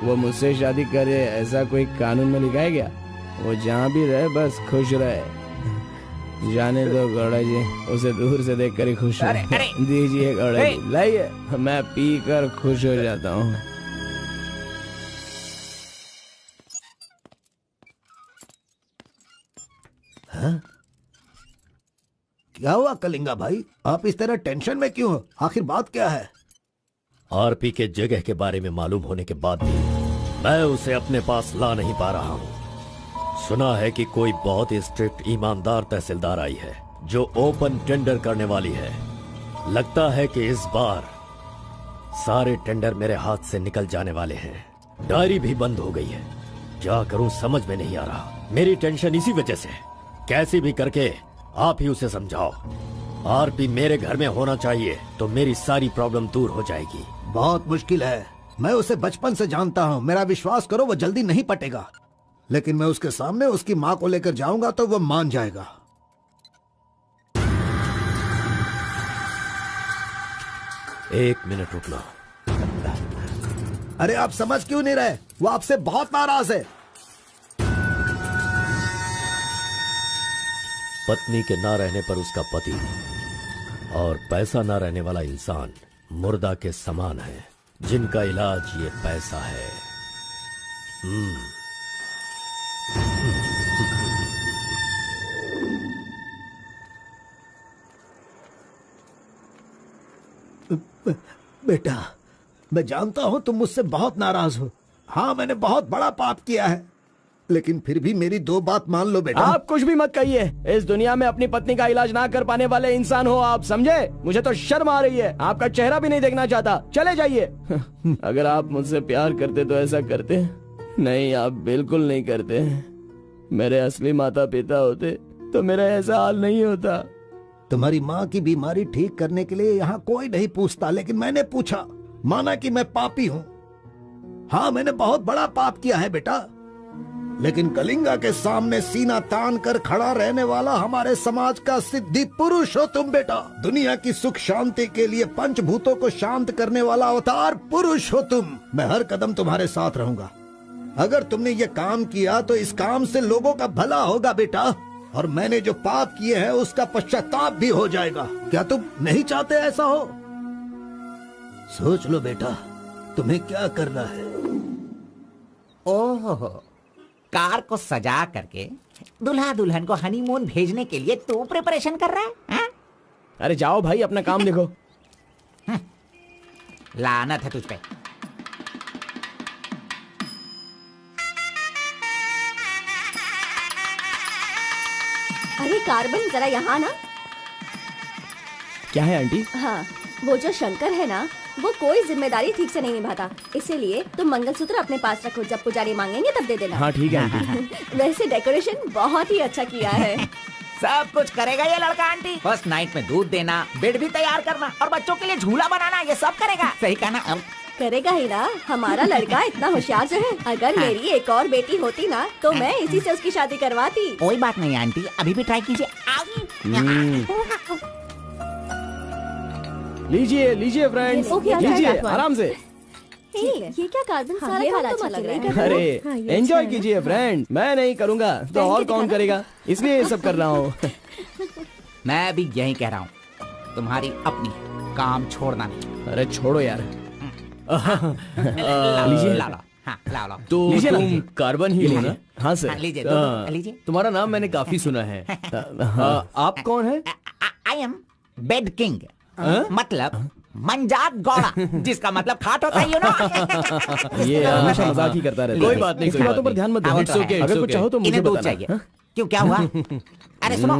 वो मुझसे शादी करे ऐसा कोई कानून में लिखा है क्या? वो जहाँ भी रहे बस खुश रहे। जाने दो गौड़ा जी, उसे दूर से देख कर ही खुश हो। दीजिए गौड़ा जी, लाइए, मैं पी कर खुश हो जाता हूँ। क्या हुआ कलिंगा भाई, आप इस तरह टेंशन में क्यों हो? आखिर बात क्या है? आरपी के जगह के बारे में मालूम होने के बाद भी मैं उसे अपने पास ला नहीं पा रहा हूँ। सुना है कि कोई बहुत ही स्ट्रिक्ट ईमानदार तहसीलदार आई है जो ओपन टेंडर करने वाली है। लगता है कि इस बार सारे टेंडर मेरे हाथ से निकल जाने वाले हैं। डायरी भी बंद हो गई है, क्या करूं समझ में नहीं आ रहा। मेरी टेंशन इसी वजह से। कैसी भी करके आप ही उसे समझाओ। आरपी मेरे घर में होना चाहिए तो मेरी सारी प्रॉब्लम दूर हो जाएगी। बहुत मुश्किल है, मैं उसे बचपन से जानता हूँ, मेरा विश्वास करो वो जल्दी नहीं पटेगा। लेकिन मैं उसके सामने उसकी माँ को लेकर जाऊंगा तो वो मान जाएगा। एक मिनट रुकना। अरे आप समझ क्यों नहीं रहे? वो आपसे बहुत नाराज है। पत्नी के ना रहने पर उसका पति और पैसा ना रहने वाला इंसान मुर्दा के समान है, जिनका इलाज ये पैसा है। बेटा, मैं जानता हूं तुम मुझसे बहुत नाराज हो। हाँ, मैंने बहुत बड़ा पाप किया है, लेकिन फिर भी मेरी दो बात मान लो बेटा। आप कुछ भी मत कहिए। इस दुनिया में अपनी पत्नी का इलाज ना कर पाने वाले इंसान हो आप, समझे? मुझे तो शर्म आ रही है, आपका चेहरा भी नहीं देखना चाहता। चले जाइए। अगर आप मुझसे प्यार करते तो ऐसा करते? नहीं, आप बिल्कुल नहीं करते। मेरे असली माता पिता होते तो मेरा ऐसा हाल नहीं होता। तुम्हारी माँ की बीमारी ठीक करने के लिए यहाँ कोई नहीं पूछता, लेकिन मैंने पूछा, माना कि मैं पापी हूँ। हाँ, मैंने बहुत बड़ा पाप किया है बेटा, लेकिन कलिंगा के सामने सीना तान कर खड़ा रहने वाला हमारे समाज का सिद्धि पुरुष हो तुम बेटा। दुनिया की सुख शांति के लिए पंचभूतों को शांत करने वाला अवतार पुरुष हो तुम। मैं हर कदम तुम्हारे साथ रहूंगा। अगर तुमने ये काम किया तो इस काम से लोगों का भला होगा बेटा, और मैंने जो पाप किए हैं उसका पश्चाताप भी हो जाएगा। क्या तुम नहीं चाहते ऐसा हो? सोच लो बेटा, तुम्हें क्या करना है। ओहो, कार को सजा करके दुल्हा दुल्हन को हनीमून भेजने के लिए तू प्रिपरेशन कर रहा है? हा? अरे जाओ भाई, अपना काम देखो। लानत है तुझ पे। अरे कार्बन, जरा यहाँ ना। क्या है आंटी? हाँ, वो जो शंकर है ना, वो कोई जिम्मेदारी ठीक से नहीं निभाता, इसीलिए तुम मंगलसूत्र अपने पास रखो, जब पुजारी मांगेंगे तब दे देना। हाँ ठीक है आंटी। वैसे डेकोरेशन बहुत ही अच्छा किया है। सब कुछ करेगा ये लड़का आंटी। फर्स्ट नाइट में दूध देना, बेड भी तैयार करना और बच्चों के लिए झूला बनाना, ये सब करेगा। सही कहा ना? करेगा ही ना, हमारा लड़का इतना होशियार जो है। अगर मेरी एक और बेटी होती ना तो मैं इसी से उसकी शादी करवाती। कोई बात नहीं आंटी, अभी भी ट्राई कीजिए। लीजिए लीजिए फ्रेंड्स, लीजिए आराम से। ये क्या कार्बन, सारा ये काम वाला तो अच्छा लग मत रहा करो। है। अरे एंजॉय कीजिए फ्रेंड, मैं नहीं करूँगा तो और कौन करेगा, इसलिए ये सब कर रहा हूँ। मैं भी यही कह रहा हूँ, तुम्हारी अपनी काम छोड़ना नहीं। अरे छोड़ो यार। लीजिए, ला लो। हाँ, ला लो। तो लीजिए ना। तुम कार्बन ही हो ना? हाँ सर। हाँ, लीजिए, दो लीजिए। तुम्हारा नाम मैंने काफी सुना है। आप कौन है? आई एम बेड किंग, मतलब मंजात गौड़ा, जिसका मतलब खाट होता है, यू नो। ये हमेशा मजाक ही करता रहता है। कोई बात नहीं, इसकी बातों पर ध्यान मत दो। It's okay, अगर कुछ चाहो तो मुझे इन्हें दूध बताना। चाहिए। क्यों, क्या हुआ? अरे सुनो,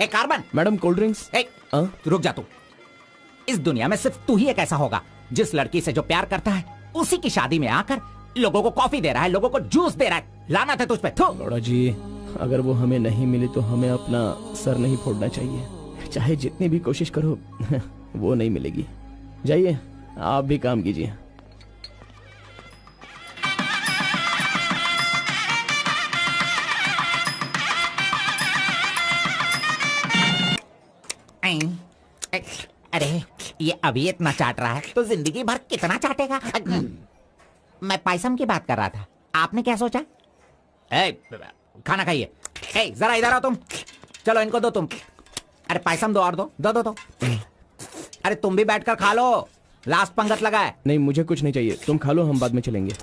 ए कार्बन, मैडम कोल्ड ड्रिंक्स। ए, रुक जा तू। इस दुनिया में सिर्फ तू ही एक ऐसा होगा जिस लड़की से जो प्यार करता है उसी की शादी में आकर लोगों को कॉफी दे रहा है, लोगों को जूस दे रहा है। लानत है तुझ पे। थू। लौड़ा जी, अगर वो हमें नहीं मिली तो हमें अपना सर नहीं फोड़ना चाहिए। चाहे जितनी भी कोशिश करो वो नहीं मिलेगी। जाइए, आप भी काम कीजिए। अरे ये अभी इतना चाट रहा है तो जिंदगी भर कितना चाटेगा। मैं पायसम की बात कर रहा था, आपने क्या सोचा? खाना खाइए। जरा इधर आओ तुम। चलो इनको दो तुम। अरे पायसम दो और दो दो दो दो। अरे तुम भी बैठकर खा लो, लास्ट पंगत लगा है। नहीं, मुझे कुछ नहीं चाहिए, तुम खा लो, हम बाद में चलेंगे।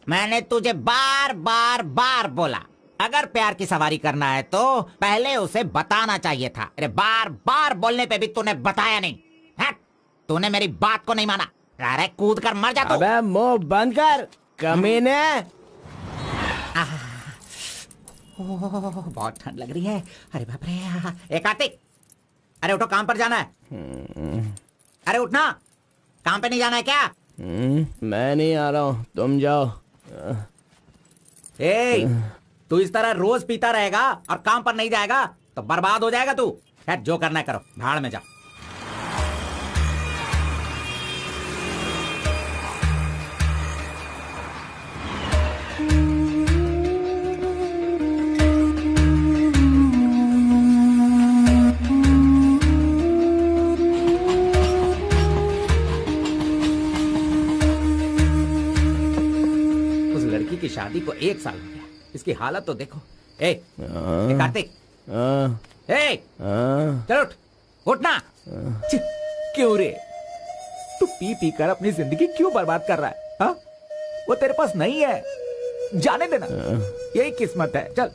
मैंने तुझे बार बार बार बोला, अगर प्यार की सवारी करना है तो पहले उसे बताना चाहिए था। अरे बार बार बोलने पे भी तूने बताया नहीं। तूने मेरी बात को नहीं माना। अरे कूद कर मर जा तू। अबे मुंह बंद कर कमीने। बहुत ठंड लग रही है। अरे बाप रे। एक कार्तिक, अरे उठो, काम पर जाना है। अरे उठना, काम पे नहीं जाना है क्या? मैं नहीं आ रहा हूँ, तुम जाओ। तू इस तरह रोज पीता रहेगा और काम पर नहीं जाएगा तो बर्बाद हो जाएगा तू। खैर जो करना है करो, भाड़ में जाओ। की शादी को 1 साल हो गया, इसकी हालत तो देखो। कार्तिक, चलो उठ, उठना। क्यों रे, तू पी पी कर अपनी जिंदगी क्यों बर्बाद कर रहा है? हा? वो तेरे पास नहीं है, जाने देना, यही किस्मत है। चल।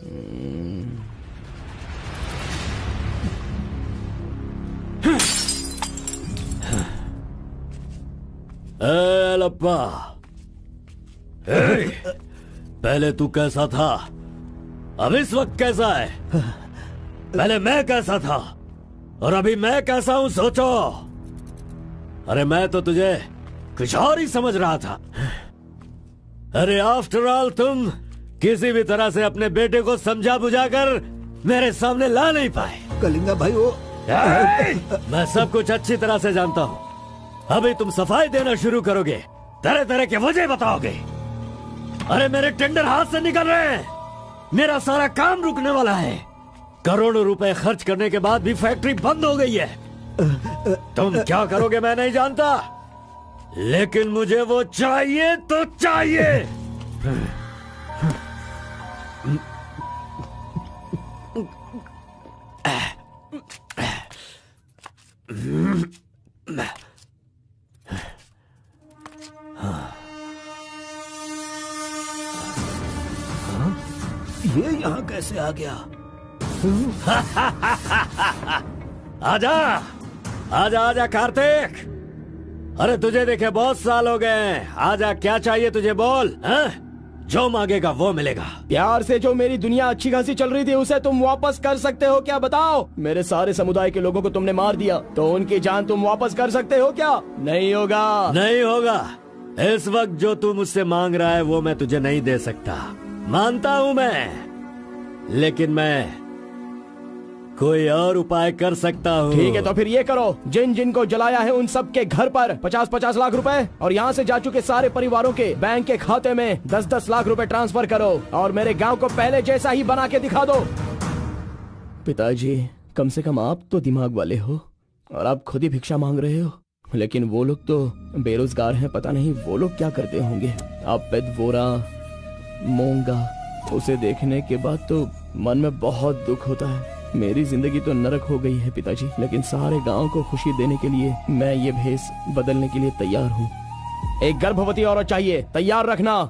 लप्पा, पहले तू कैसा था, अब इस वक्त कैसा है? पहले मैं कैसा था और अभी मैं कैसा हूं, सोचो। अरे मैं तो तुझे कुछ और ही समझ रहा था। अरे आफ्टर ऑल तुम किसी भी तरह से अपने बेटे को समझा बुझाकर मेरे सामने ला नहीं पाए। कलिंगा भाई, वो मैं सब कुछ अच्छी तरह से जानता हूं। अभी तुम सफाई देना शुरू करोगे, तरह तरह के वजह बताओगे। अरे मेरे टेंडर हाथ से निकल रहे हैं, मेरा सारा काम रुकने वाला है। करोड़ों रुपए खर्च करने के बाद भी फैक्ट्री बंद हो गई है। तुम क्या करोगे मैं नहीं जानता, लेकिन मुझे वो चाहिए तो चाहिए। ये यहाँ कैसे आ गया? आजा आजा आजा कार्तिक, अरे तुझे देखे बहुत साल हो गए। आजा, क्या चाहिए तुझे, बोल। जो मांगेगा वो मिलेगा। प्यार से जो मेरी दुनिया अच्छी खासी चल रही थी उसे तुम वापस कर सकते हो क्या, बताओ? मेरे सारे समुदाय के लोगों को तुमने मार दिया तो उनकी जान तुम वापस कर सकते हो क्या? नहीं होगा। नहीं होगा। इस वक्त जो तू मुझसे मांग रहा है वो मैं तुझे नहीं दे सकता, मानता हूं मैं, लेकिन मैं कोई और उपाय कर सकता हूँ। ठीक है, तो फिर ये करो, जिन जिन को जलाया है उन सब के घर पर 50-50 लाख रुपए और यहाँ से जा चुके सारे परिवारों के बैंक के खाते में 10-10 लाख रुपए ट्रांसफर करो और मेरे गांव को पहले जैसा ही बना के दिखा दो। पिताजी, कम से कम आप तो दिमाग वाले हो और आप खुद ही भिक्षा मांग रहे हो, लेकिन वो लोग तो बेरोजगार हैं, पता नहीं वो लोग क्या करते होंगे। आप पेदवोरा मोंगा, उसे देखने के बाद तो मन में बहुत दुख होता है। मेरी जिंदगी तो नरक हो गई है पिताजी, लेकिन सारे गांव को खुशी देने के लिए मैं ये भेष बदलने के लिए तैयार हूँ। एक गर्भवती औरत चाहिए, तैयार रखना।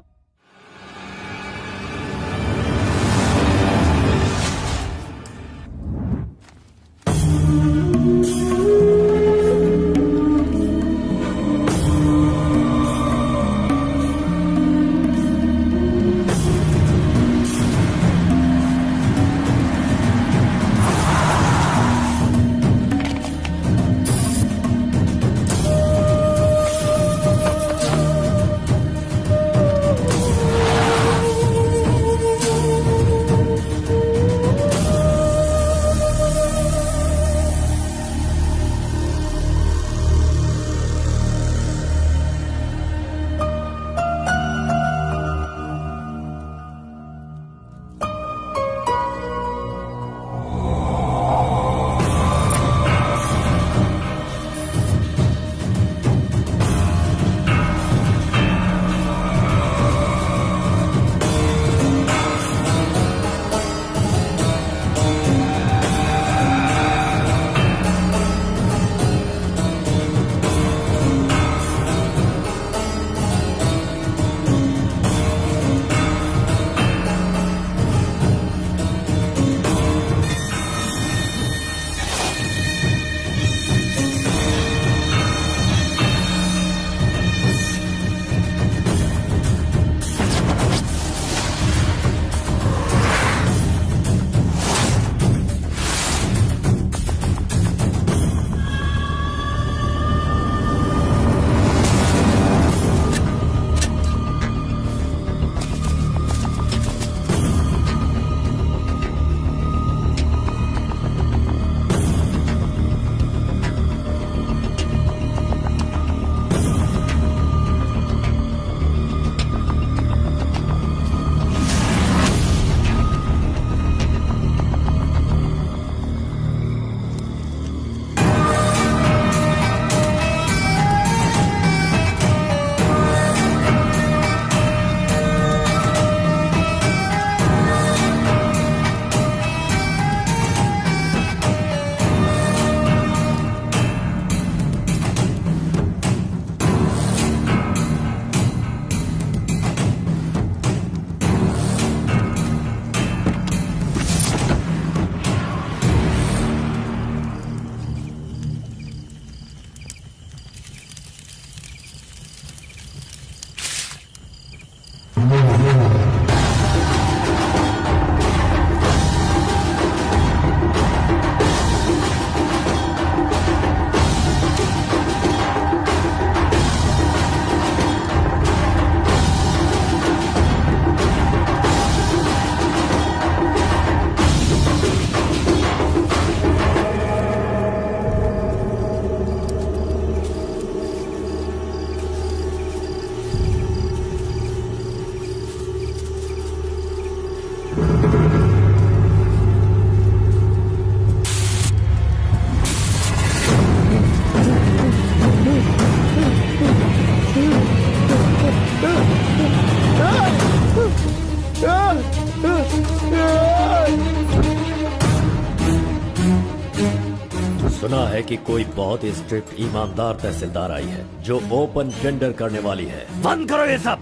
है कि कोई बहुत ही स्ट्रिक्ट ईमानदार तहसीलदार आई है जो ओपन टेंडर करने वाली है। बंद करो ये सब।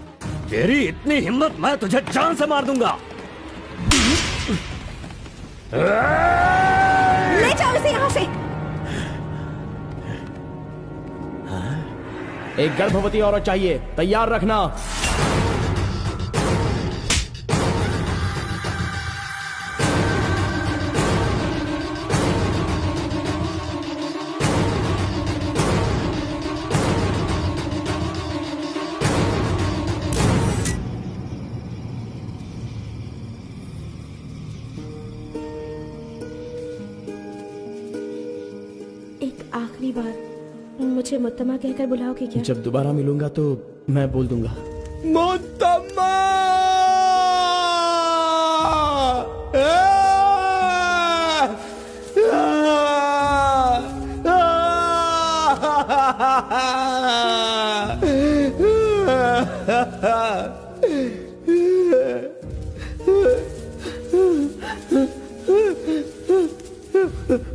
तेरी इतनी हिम्मत, मैं तुझे जान से मार दूंगा। ले जाओ इसे यहाँ से। एक गर्भवती औरत चाहिए, तैयार रखना। आखिरी बार मुझे मुत्तमा कहकर बुलाओगे क्या? जब दोबारा मिलूंगा तो मैं बोल दूंगा। मुत्तमा!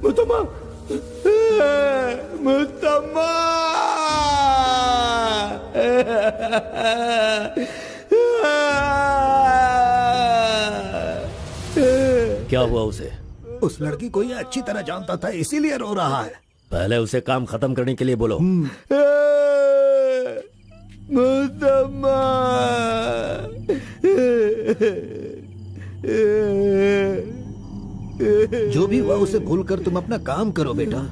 मुत्तमा! मुत्तमा! क्या हुआ उसे? उस लड़की को ये अच्छी तरह जानता था, इसीलिए रो रहा है। पहले उसे काम खत्म करने के लिए बोलो। मुत्तमा! जो भी हुआ उसे भूलकर तुम अपना काम करो बेटा।